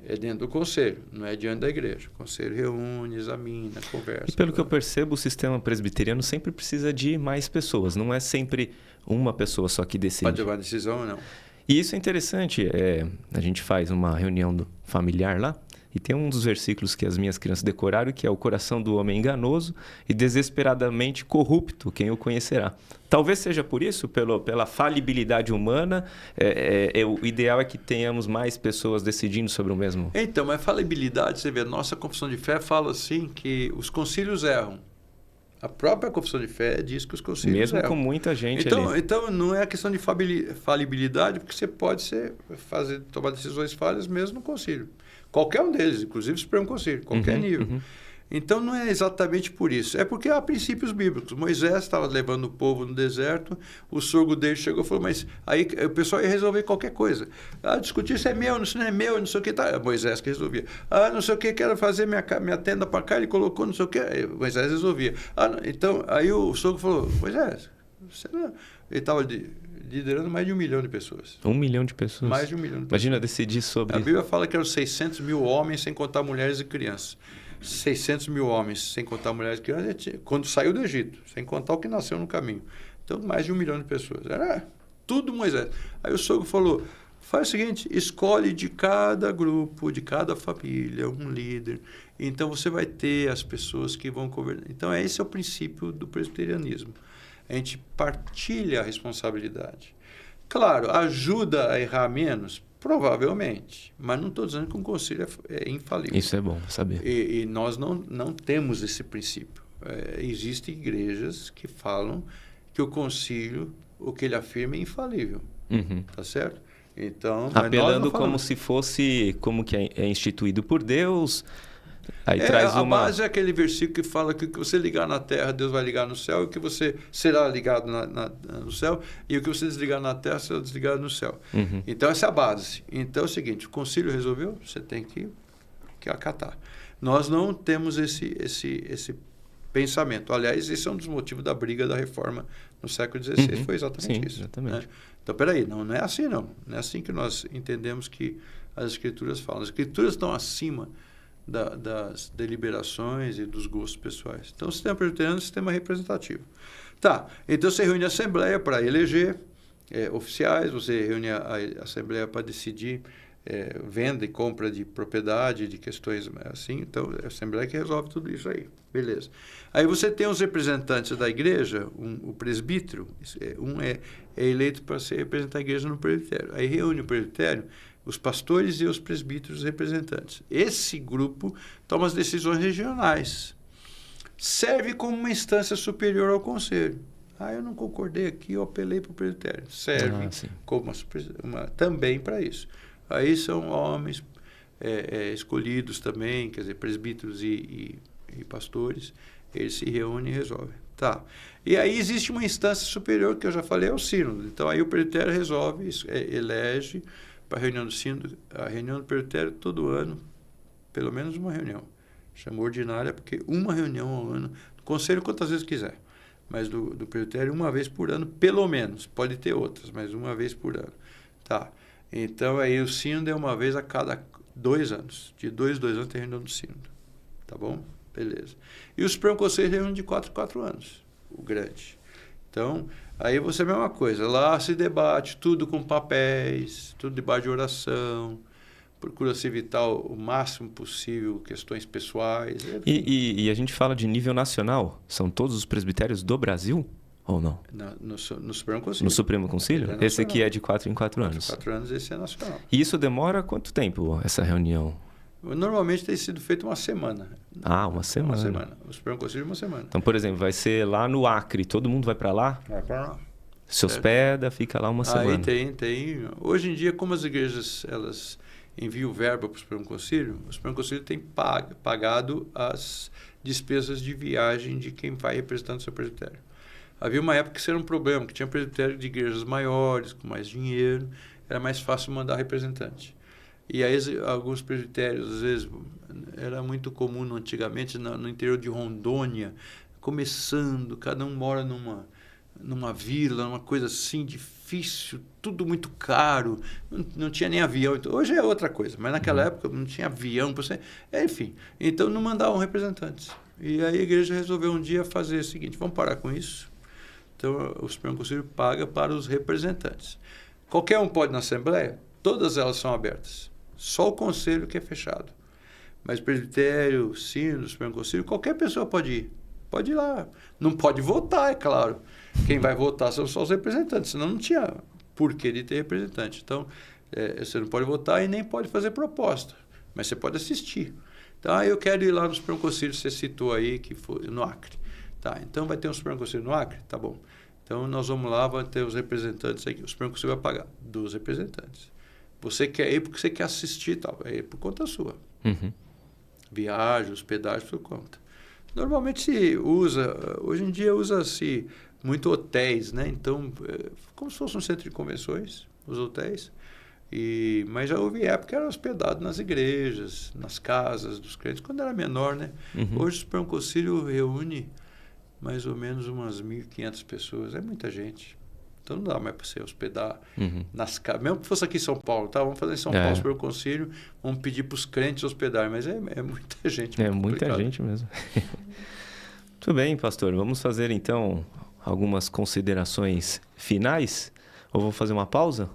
[SPEAKER 2] É dentro do conselho, não é diante da igreja. O conselho reúne, examina, conversa. E
[SPEAKER 1] pelo que eu percebo, o sistema presbiteriano sempre precisa de mais pessoas. Não é sempre uma pessoa só que decide.
[SPEAKER 2] Pode levar a decisão ou não.
[SPEAKER 1] E isso é interessante. A gente faz uma reunião familiar lá. E tem um dos versículos que as minhas crianças decoraram, que é: o coração do homem enganoso e desesperadamente corrupto, quem o conhecerá. Talvez seja por isso, pela falibilidade humana, o ideal é que tenhamos mais pessoas decidindo sobre o mesmo.
[SPEAKER 2] Então, mas falibilidade, você vê, nossa confissão de fé fala assim que os concílios erram. A própria confissão de fé diz que os concílios erram.
[SPEAKER 1] Mesmo com muita gente ali.
[SPEAKER 2] Então, não é a questão de falibilidade, porque você pode tomar decisões falhas mesmo no concílio. Qualquer um deles, inclusive o Supremo Concílio, qualquer nível. Então, não é exatamente por isso. É porque há princípios bíblicos. Moisés estava levando o povo no deserto, o sogro dele chegou e falou, mas aí o pessoal ia resolver qualquer coisa. Discutir se é meu, se não é meu, não sei o que. Tá. Moisés que resolvia. Não sei o que, quero fazer minha tenda para cá, ele colocou não sei o que. Moisés resolvia. Então, aí o sogro falou, Moisés, você não... Ele estava liderando mais de 1 milhão de pessoas.
[SPEAKER 1] 1 milhão de pessoas?
[SPEAKER 2] Mais de 1 milhão de pessoas.
[SPEAKER 1] Imagina decidir sobre...
[SPEAKER 2] A Bíblia fala que eram 600 mil homens, sem contar mulheres e crianças. 600 mil homens, sem contar mulheres e crianças, quando saiu do Egito, sem contar o que nasceu no caminho. Então, mais de 1 milhão de pessoas. Era tudo Moisés. Aí o sogro falou, faz o seguinte, escolhe de cada grupo, de cada família, um líder. Então, você vai ter as pessoas que vão governar. Então, esse é o princípio do presbiterianismo. A gente partilha a responsabilidade. Claro, ajuda a errar menos? Provavelmente. Mas não estou dizendo que um conselho é infalível.
[SPEAKER 1] Isso é bom saber.
[SPEAKER 2] E nós não temos esse princípio. Existem igrejas que falam que o concílio, o que ele afirma, é infalível. Tá certo? Então,
[SPEAKER 1] apelando como se fosse, como que é instituído por Deus... Aí traz
[SPEAKER 2] a base é aquele versículo que fala que o que você ligar na terra, Deus vai ligar no céu, e o que você será ligado no céu, e o que você desligar na terra, será desligado no céu. Então, essa é a base. Então, é o seguinte, o concílio resolveu, você tem que acatar. Nós não temos esse pensamento. Aliás, esse é um dos motivos da briga da reforma no século XVI, foi exatamente isso.
[SPEAKER 1] Exatamente.
[SPEAKER 2] Né? Então, peraí, não é assim não. Não é assim que nós entendemos que as Escrituras falam. As Escrituras estão acima das deliberações e dos gostos pessoais. Então, o sistema presbiteriano é um sistema representativo. Tá, então você reúne a Assembleia para eleger oficiais, você reúne a Assembleia para decidir venda e compra de propriedade, de questões assim. Então, é a Assembleia que resolve tudo isso aí. Beleza. Aí você tem os representantes da igreja, o presbítero, é eleito para representar a igreja no presbitério. Aí reúne o presbitério, os pastores e os presbíteros representantes. Esse grupo toma as decisões regionais. Serve como uma instância superior ao conselho. Eu não concordei aqui, eu apelei para o presbitério. Serve como também para isso. Aí são homens escolhidos também, quer dizer, presbíteros e pastores, eles se reúnem e resolvem. Tá. E aí existe uma instância superior, que eu já falei, é o sínodo. Então aí o presbitério resolve, elege para a reunião do sínodo, a reunião do presbitério todo ano, pelo menos uma reunião. Chama ordinária, porque uma reunião ao ano, do conselho quantas vezes quiser, mas do presbitério uma vez por ano, pelo menos. Pode ter outras, mas uma vez por ano. Tá. Então aí o sínodo é uma vez a cada 2 anos. De 2 anos tem reunião do sínodo. Tá bom? Beleza. E o Supremo Conselho reúne de 4 em 4 anos, o grande. Então, aí você é a mesma coisa. Lá se debate tudo com papéis, tudo debaixo de oração, procura-se evitar o máximo possível questões pessoais.
[SPEAKER 1] E a gente fala de nível nacional. São todos os presbitérios do Brasil ou não?
[SPEAKER 2] No Supremo Conselho.
[SPEAKER 1] No Supremo Conselho? Esse aqui é de 4 em 4 anos.
[SPEAKER 2] 4 anos, esse é nacional.
[SPEAKER 1] E isso demora quanto tempo, essa reunião?
[SPEAKER 2] Normalmente tem sido feito uma semana.
[SPEAKER 1] Uma semana.
[SPEAKER 2] Uma semana. O Supremo Conselho uma semana.
[SPEAKER 1] Então, por exemplo, vai ser lá no Acre. Todo mundo vai para lá?
[SPEAKER 2] Vai para lá.
[SPEAKER 1] Se hospeda, fica lá uma semana.
[SPEAKER 2] Aí tem. Hoje em dia, como as igrejas elas enviam verba para o Supremo Conselho tem pagado as despesas de viagem de quem vai representando o seu presbitério. Havia uma época que isso era um problema, que tinha presbitério de igrejas maiores, com mais dinheiro, era mais fácil mandar representante. E aí alguns presbitérios, às vezes, era muito comum antigamente no interior de Rondônia, começando, cada um mora numa vila, numa coisa assim difícil, tudo muito caro, não tinha nem avião. Então, hoje é outra coisa, mas naquela época não tinha avião, enfim. Então não mandavam representantes. E aí a igreja resolveu um dia fazer o seguinte, vamos parar com isso. Então o Supremo Conselho paga para os representantes. Qualquer um pode ir na Assembleia? Todas elas são abertas. Só o Conselho que é fechado. Mas presbitério, sínodo, Supremo Conselho, qualquer pessoa pode ir. Pode ir lá. Não pode votar, é claro. Quem vai votar são só os representantes, senão não tinha porquê de ter representante. Então, você não pode votar e nem pode fazer proposta, mas você pode assistir. Então, eu quero ir lá no Supremo Conselho, você citou aí que foi no Acre. Tá, então vai ter um Supremo Conselho no Acre? Tá bom. Então, nós vamos lá, vai ter os representantes aqui. O Supremo Conselho vai pagar 2 representantes. Você quer ir porque você quer assistir e tal. É por conta sua. Viagem, hospedagem, por conta. Normalmente se usa, hoje em dia usa-se muito hotéis, né? Então, como se fosse um centro de convenções, os hotéis. Mas já houve época que era hospedado nas igrejas, nas casas dos crentes, quando era menor, né?
[SPEAKER 1] Uhum.
[SPEAKER 2] Hoje o Supremo Concílio reúne mais ou menos umas 1.500 pessoas. É muita gente. Então não dá mais para você hospedar nas casas. Mesmo que fosse aqui em São Paulo, tá? Vamos fazer em São Paulo, Supremo Concílio, vamos pedir para os crentes hospedar, mas é muita gente.
[SPEAKER 1] É muita gente mesmo. Tudo bem, pastor. Vamos fazer então algumas considerações finais? Ou vou fazer uma pausa?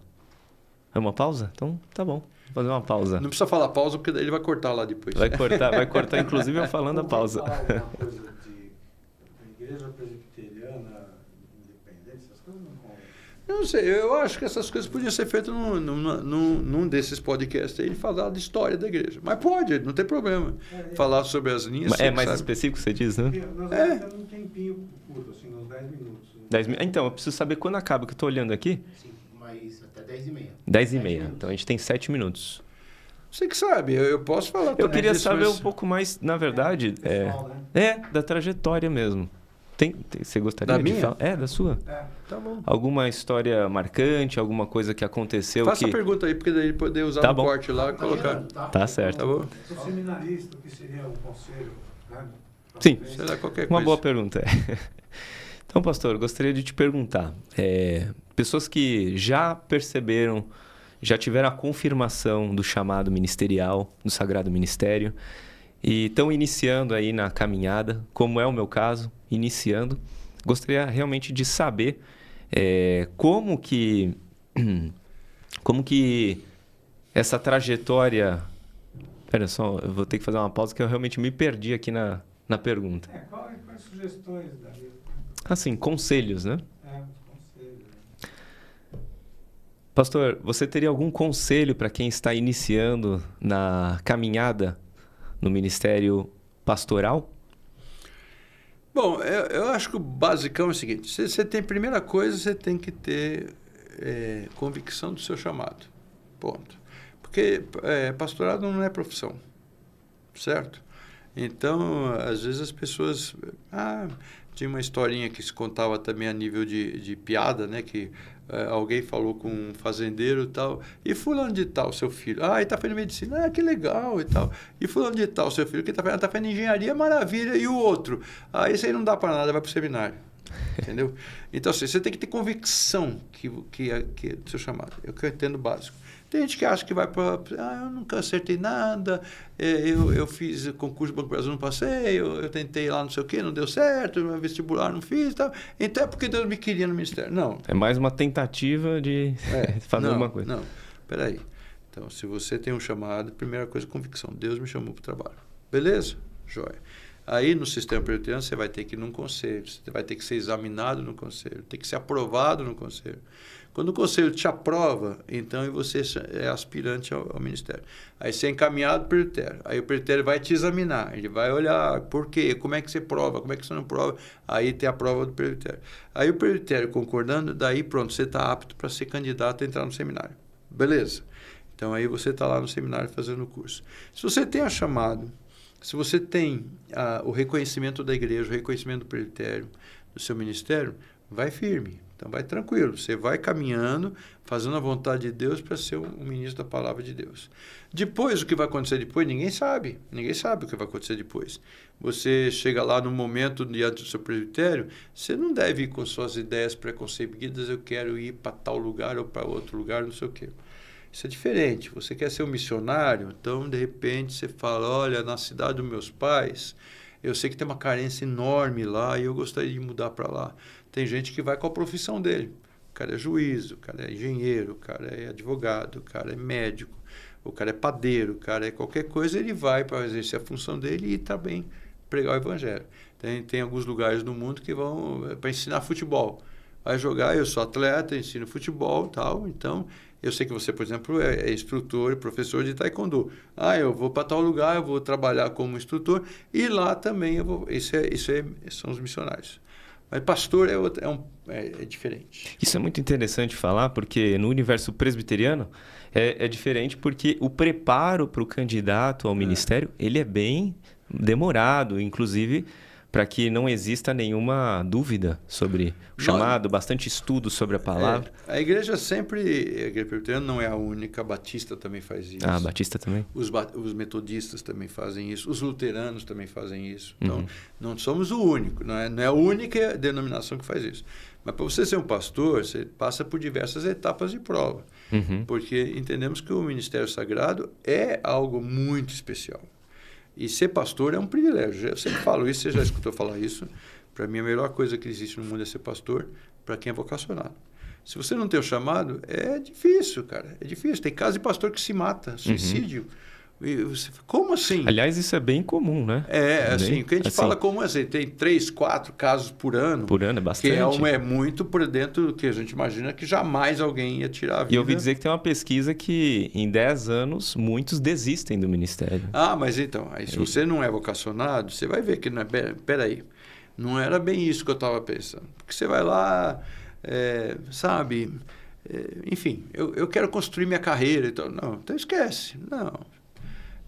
[SPEAKER 1] É uma pausa? Então tá bom. Vou fazer uma pausa.
[SPEAKER 2] Não precisa falar pausa, porque daí ele vai cortar lá depois.
[SPEAKER 1] Vai cortar inclusive eu falando a pausa.
[SPEAKER 3] Falar alguma coisa de igreja presbiteriana independente, essas coisas não convém.
[SPEAKER 2] Eu não sei, eu acho que essas coisas podiam ser feitas num desses podcasts aí, falar da história da igreja. Mas pode, não tem problema. Falar sobre as linhas.
[SPEAKER 1] É mais específico, você diz, né?
[SPEAKER 3] Nós temos um tempinho curto, assim, uns 10 minutos.
[SPEAKER 1] 10 minutos. Então, eu preciso saber quando acaba, que eu estou olhando aqui.
[SPEAKER 4] Sim, mas até 10h30.
[SPEAKER 1] 10h30. Então a gente tem 7 minutos.
[SPEAKER 2] Você que sabe, eu posso falar também.
[SPEAKER 1] Eu queria
[SPEAKER 2] disso,
[SPEAKER 1] saber
[SPEAKER 2] mas...
[SPEAKER 1] um pouco mais, na verdade,
[SPEAKER 3] Pessoal, né?
[SPEAKER 1] da trajetória mesmo. Você gostaria
[SPEAKER 2] Da
[SPEAKER 1] de
[SPEAKER 2] minha?
[SPEAKER 1] falar? Da sua.
[SPEAKER 2] Tá bom.
[SPEAKER 1] Alguma história marcante, alguma coisa que aconteceu
[SPEAKER 2] Faça
[SPEAKER 1] que...
[SPEAKER 2] a pergunta aí, porque daí poder usar
[SPEAKER 1] Tá
[SPEAKER 2] no
[SPEAKER 1] bom.
[SPEAKER 2] corte lá e colocar.
[SPEAKER 1] Tá certo.
[SPEAKER 2] Tá bom?
[SPEAKER 3] O seminarista, o que seria um conselho, né?
[SPEAKER 1] Sim.
[SPEAKER 2] Sei lá, qualquer
[SPEAKER 1] Uma
[SPEAKER 2] coisa.
[SPEAKER 1] boa pergunta. Então, pastor, gostaria de te perguntar. Pessoas que já perceberam, já tiveram a confirmação do chamado ministerial, do sagrado ministério, e estão iniciando aí na caminhada, como é o meu caso, iniciando, gostaria realmente de saber como que essa trajetória... Espera só, eu vou ter que fazer uma pausa que eu realmente me perdi aqui na pergunta.
[SPEAKER 3] Quais sugestões daria?
[SPEAKER 1] Assim, conselhos, né?
[SPEAKER 3] Conselho.
[SPEAKER 1] Pastor, você teria algum conselho para quem está iniciando na caminhada no ministério pastoral?
[SPEAKER 2] Bom, eu acho que o basicão é o seguinte: você tem, primeira coisa, você tem que ter convicção do seu chamado. Ponto. Porque pastorado não é profissão, certo? Então, às vezes as pessoas... tinha uma historinha que se contava também a nível de piada, né? Que alguém falou com um fazendeiro e tal, e fulano de tal, seu filho? Ele está fazendo medicina, que legal e tal. E fulano de tal, seu filho, que está fazendo? Está fazendo engenharia, maravilha. E o outro? Esse aí não dá para nada, vai para o seminário. Entendeu? Então, assim, você tem que ter convicção que é do seu chamado. Eu entendo o básico. Tem gente que acha que vai para... eu nunca acertei nada, eu fiz concurso do Banco do Brasil, não passei, eu tentei lá não sei o quê, não deu certo, meu vestibular não fiz e tal. Então é porque Deus me queria no ministério. Não.
[SPEAKER 1] É mais uma tentativa de fazer alguma coisa.
[SPEAKER 2] Não, peraí. Então, se você tem um chamado, primeira coisa, convicção. Deus me chamou para o trabalho. Beleza? Joia. Aí, no sistema presbiteriano, você vai ter que ir num conselho, você vai ter que ser examinado no conselho, tem que ser aprovado no conselho. Quando o conselho te aprova, então você é aspirante ao ministério. Aí você é encaminhado para o presbitério. Aí o presbitério vai te examinar, ele vai olhar por quê, como é que você prova, como é que você não prova. Aí tem a prova do presbitério. Aí o presbitério concordando, daí pronto, você está apto para ser candidato a entrar no seminário. Beleza? Então aí você está lá no seminário fazendo o curso. Se você tem a chamado, se você tem o reconhecimento da igreja, o reconhecimento do presbitério, do seu ministério, vai firme. Então, vai tranquilo. Você vai caminhando, fazendo a vontade de Deus para ser um ministro da palavra de Deus. Depois, o que vai acontecer depois, ninguém sabe. Ninguém sabe o que vai acontecer depois. Você chega lá no momento diante do seu presbitério, você não deve ir com suas ideias preconcebidas, eu quero ir para tal lugar ou para outro lugar, não sei o quê. Isso é diferente. Você quer ser um missionário, então, de repente, você fala, olha, na cidade dos meus pais, eu sei que tem uma carência enorme lá e eu gostaria de mudar para lá. Tem gente que vai com a profissão dele. O cara é juiz, o cara é engenheiro, o cara é advogado, o cara é médico, o cara é padeiro, o cara é qualquer coisa, ele vai para exercer a função dele e também pregar o evangelho. Tem alguns lugares no mundo que vão para ensinar futebol. Vai jogar, eu sou atleta, ensino futebol e tal, então eu sei que você, por exemplo, é instrutor e professor de taekwondo. Eu vou para tal lugar, eu vou trabalhar como instrutor e lá também eu vou... São os missionários. Mas pastor é diferente.
[SPEAKER 1] Isso é muito interessante falar, porque no universo presbiteriano, É diferente porque o preparo para o candidato ao ministério, ele é bem demorado, inclusive para que não exista nenhuma dúvida sobre o chamado, bastante estudo sobre a palavra.
[SPEAKER 2] A igreja sempre, a igreja presbiteriana não é a única, a batista também faz isso.
[SPEAKER 1] Ah, a batista também?
[SPEAKER 2] Os metodistas também fazem isso, os luteranos também fazem isso. Então, não somos o único, não é a única denominação que faz isso. Mas para você ser um pastor, você passa por diversas etapas de prova. Porque entendemos que o ministério sagrado é algo muito especial. E ser pastor é um privilégio. Eu sempre falo isso, você já escutou falar isso. Para mim, a melhor coisa que existe no mundo é ser pastor, para quem é vocacionado. Se você não tem o chamado, é difícil, cara. É difícil. Tem caso de pastor que se mata, suicídio. E você, como assim?
[SPEAKER 1] Aliás, isso é bem comum, né?
[SPEAKER 2] Assim, o que a gente fala como assim, tem 3, 4 casos por ano.
[SPEAKER 1] Por ano é bastante.
[SPEAKER 2] Que é muito por dentro do que a gente imagina que jamais alguém ia tirar a vida.
[SPEAKER 1] E eu ouvi dizer que tem uma pesquisa que em 10 anos muitos desistem do ministério.
[SPEAKER 2] Ah, mas então, aí se você não é vocacionado, você vai ver que não é... Peraí, não era bem isso que eu estava pensando. Porque você vai lá, sabe... enfim, eu quero construir minha carreira. Então, não, então esquece. Não.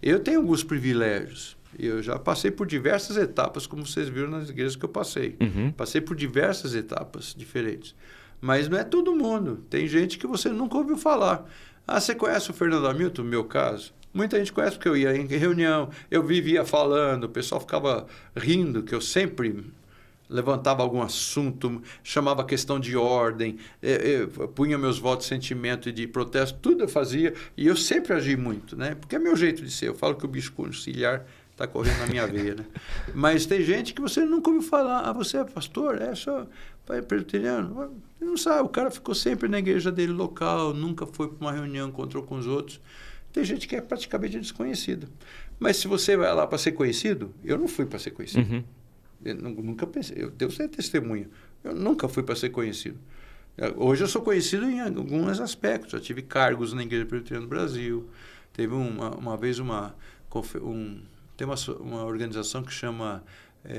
[SPEAKER 2] Eu tenho alguns privilégios. Eu já passei por diversas etapas, como vocês viram nas igrejas que eu passei. Passei por diversas etapas diferentes. Mas não é todo mundo. Tem gente que você nunca ouviu falar. Ah, você conhece o Fernando Hamilton, no meu caso? Muita gente conhece porque eu ia em reunião, eu vivia falando, o pessoal ficava rindo, que eu sempre levantava algum assunto, chamava questão de ordem, eu punha meus votos de sentimento e de protesto, tudo eu fazia, e eu sempre agi muito, né? Porque é meu jeito de ser. Eu falo que o bicho conciliar está correndo na minha veia, né? Mas tem gente que você nunca ouviu falar. Ah, você é pastor? É, só pai presbiteriano? Não sabe, o cara ficou sempre na igreja dele local, nunca foi para uma reunião, encontrou com os outros. Tem gente que é praticamente desconhecida. Mas se você vai lá para ser conhecido, eu não fui para ser conhecido. Eu nunca pensei, Deus é testemunha. Eu nunca fui para ser conhecido. Hoje eu sou conhecido em alguns aspectos. Eu tive cargos na Igreja Presbiteriana do Brasil. Teve uma vez tem uma organização que chama,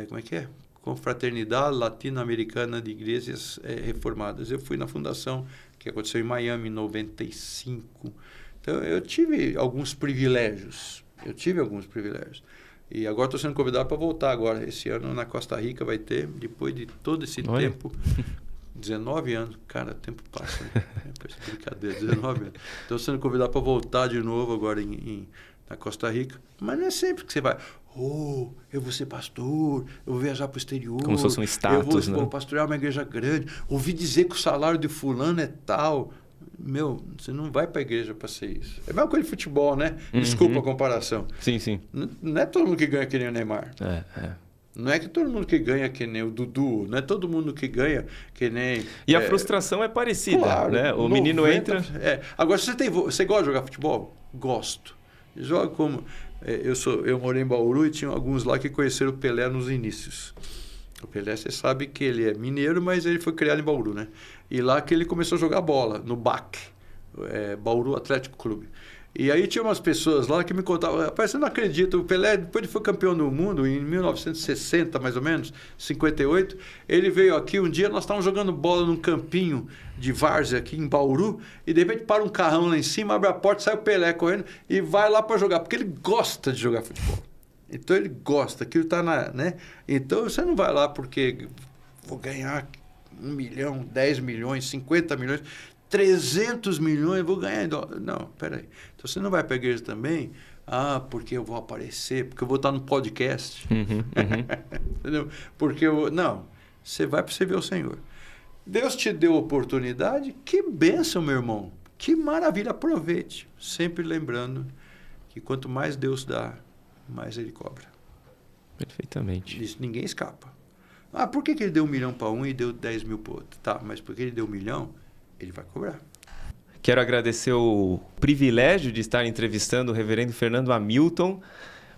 [SPEAKER 2] como é que é? Confraternidade Latino-Americana de Igrejas Reformadas. Eu fui na fundação, que aconteceu em Miami, em 95. Então, eu tive alguns privilégios. E agora estou sendo convidado para voltar agora. Esse ano na Costa Rica vai ter, depois de todo esse tempo, 19 anos. Cara, o tempo passa, né? É brincadeira, 19 anos. Estou sendo convidado para voltar de novo agora na Costa Rica. Mas não é sempre que você vai. Eu vou ser pastor, eu vou viajar para o exterior.
[SPEAKER 1] Como se fosse um status,
[SPEAKER 2] eu vou pastorear uma igreja grande. Ouvi dizer que o salário de fulano é tal. Meu, você não vai para a igreja para ser isso. É a mesma coisa de futebol, né? Desculpa a comparação.
[SPEAKER 1] Sim, sim.
[SPEAKER 2] Não é todo mundo que ganha que nem o Neymar. Não é que todo mundo que ganha que nem o Dudu. Não é todo mundo que ganha que nem...
[SPEAKER 1] E a frustração é parecida,
[SPEAKER 2] claro,
[SPEAKER 1] né? O menino entra...
[SPEAKER 2] Agora, você gosta de jogar futebol? Gosto. Joga como... Eu morei em Bauru e tinha alguns lá que conheceram o Pelé nos inícios. O Pelé, você sabe que ele é mineiro, mas ele foi criado em Bauru, né? E lá que ele começou a jogar bola, no BAC, Bauru Atlético Clube. E aí tinha umas pessoas lá que me contavam, rapaz, você não acredita, o Pelé, depois de foi campeão do mundo, em 1960, mais ou menos, 58, ele veio aqui, um dia nós estávamos jogando bola num campinho de várzea aqui em Bauru, e de repente para um carrão lá em cima, abre a porta, sai o Pelé correndo e vai lá para jogar, porque ele gosta de jogar futebol. Então ele gosta, aquilo está né? Então você não vai lá porque vou ganhar 1 milhão, 10 milhões, 50 milhões, 300 milhões, vou ganhar em dólar. Não, peraí. Então você não vai para a igreja também, porque eu vou aparecer, porque eu vou estar no podcast. Entendeu? Não, você vai para você ver o Senhor. Deus te deu oportunidade, que bênção, meu irmão. Que maravilha, aproveite. Sempre lembrando que quanto mais Deus dá, mais ele cobra.
[SPEAKER 1] Perfeitamente.
[SPEAKER 2] Isso ninguém escapa. Por que ele deu 1 milhão para um e deu 10 mil para o outro? Tá, mas porque ele deu 1 milhão, ele vai cobrar.
[SPEAKER 1] Quero agradecer o privilégio de estar entrevistando o reverendo Fernando Hamilton,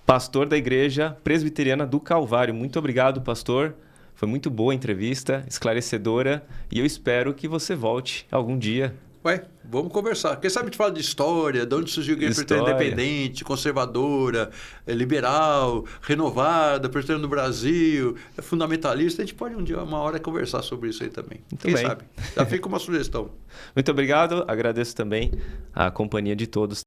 [SPEAKER 1] pastor da Igreja Presbiteriana do Calvário. Muito obrigado, pastor. Foi muito boa a entrevista, esclarecedora, e eu espero que você volte algum dia.
[SPEAKER 2] Ué, vamos conversar. Quem sabe a gente fala de história, de onde surgiu a igreja presbiteriana independente, conservadora, liberal, renovada, presbiteriana no Brasil, fundamentalista. A gente pode um dia, uma hora, conversar sobre isso aí também. Quem sabe? Já fica uma sugestão.
[SPEAKER 1] Muito obrigado. Agradeço também a companhia de todos.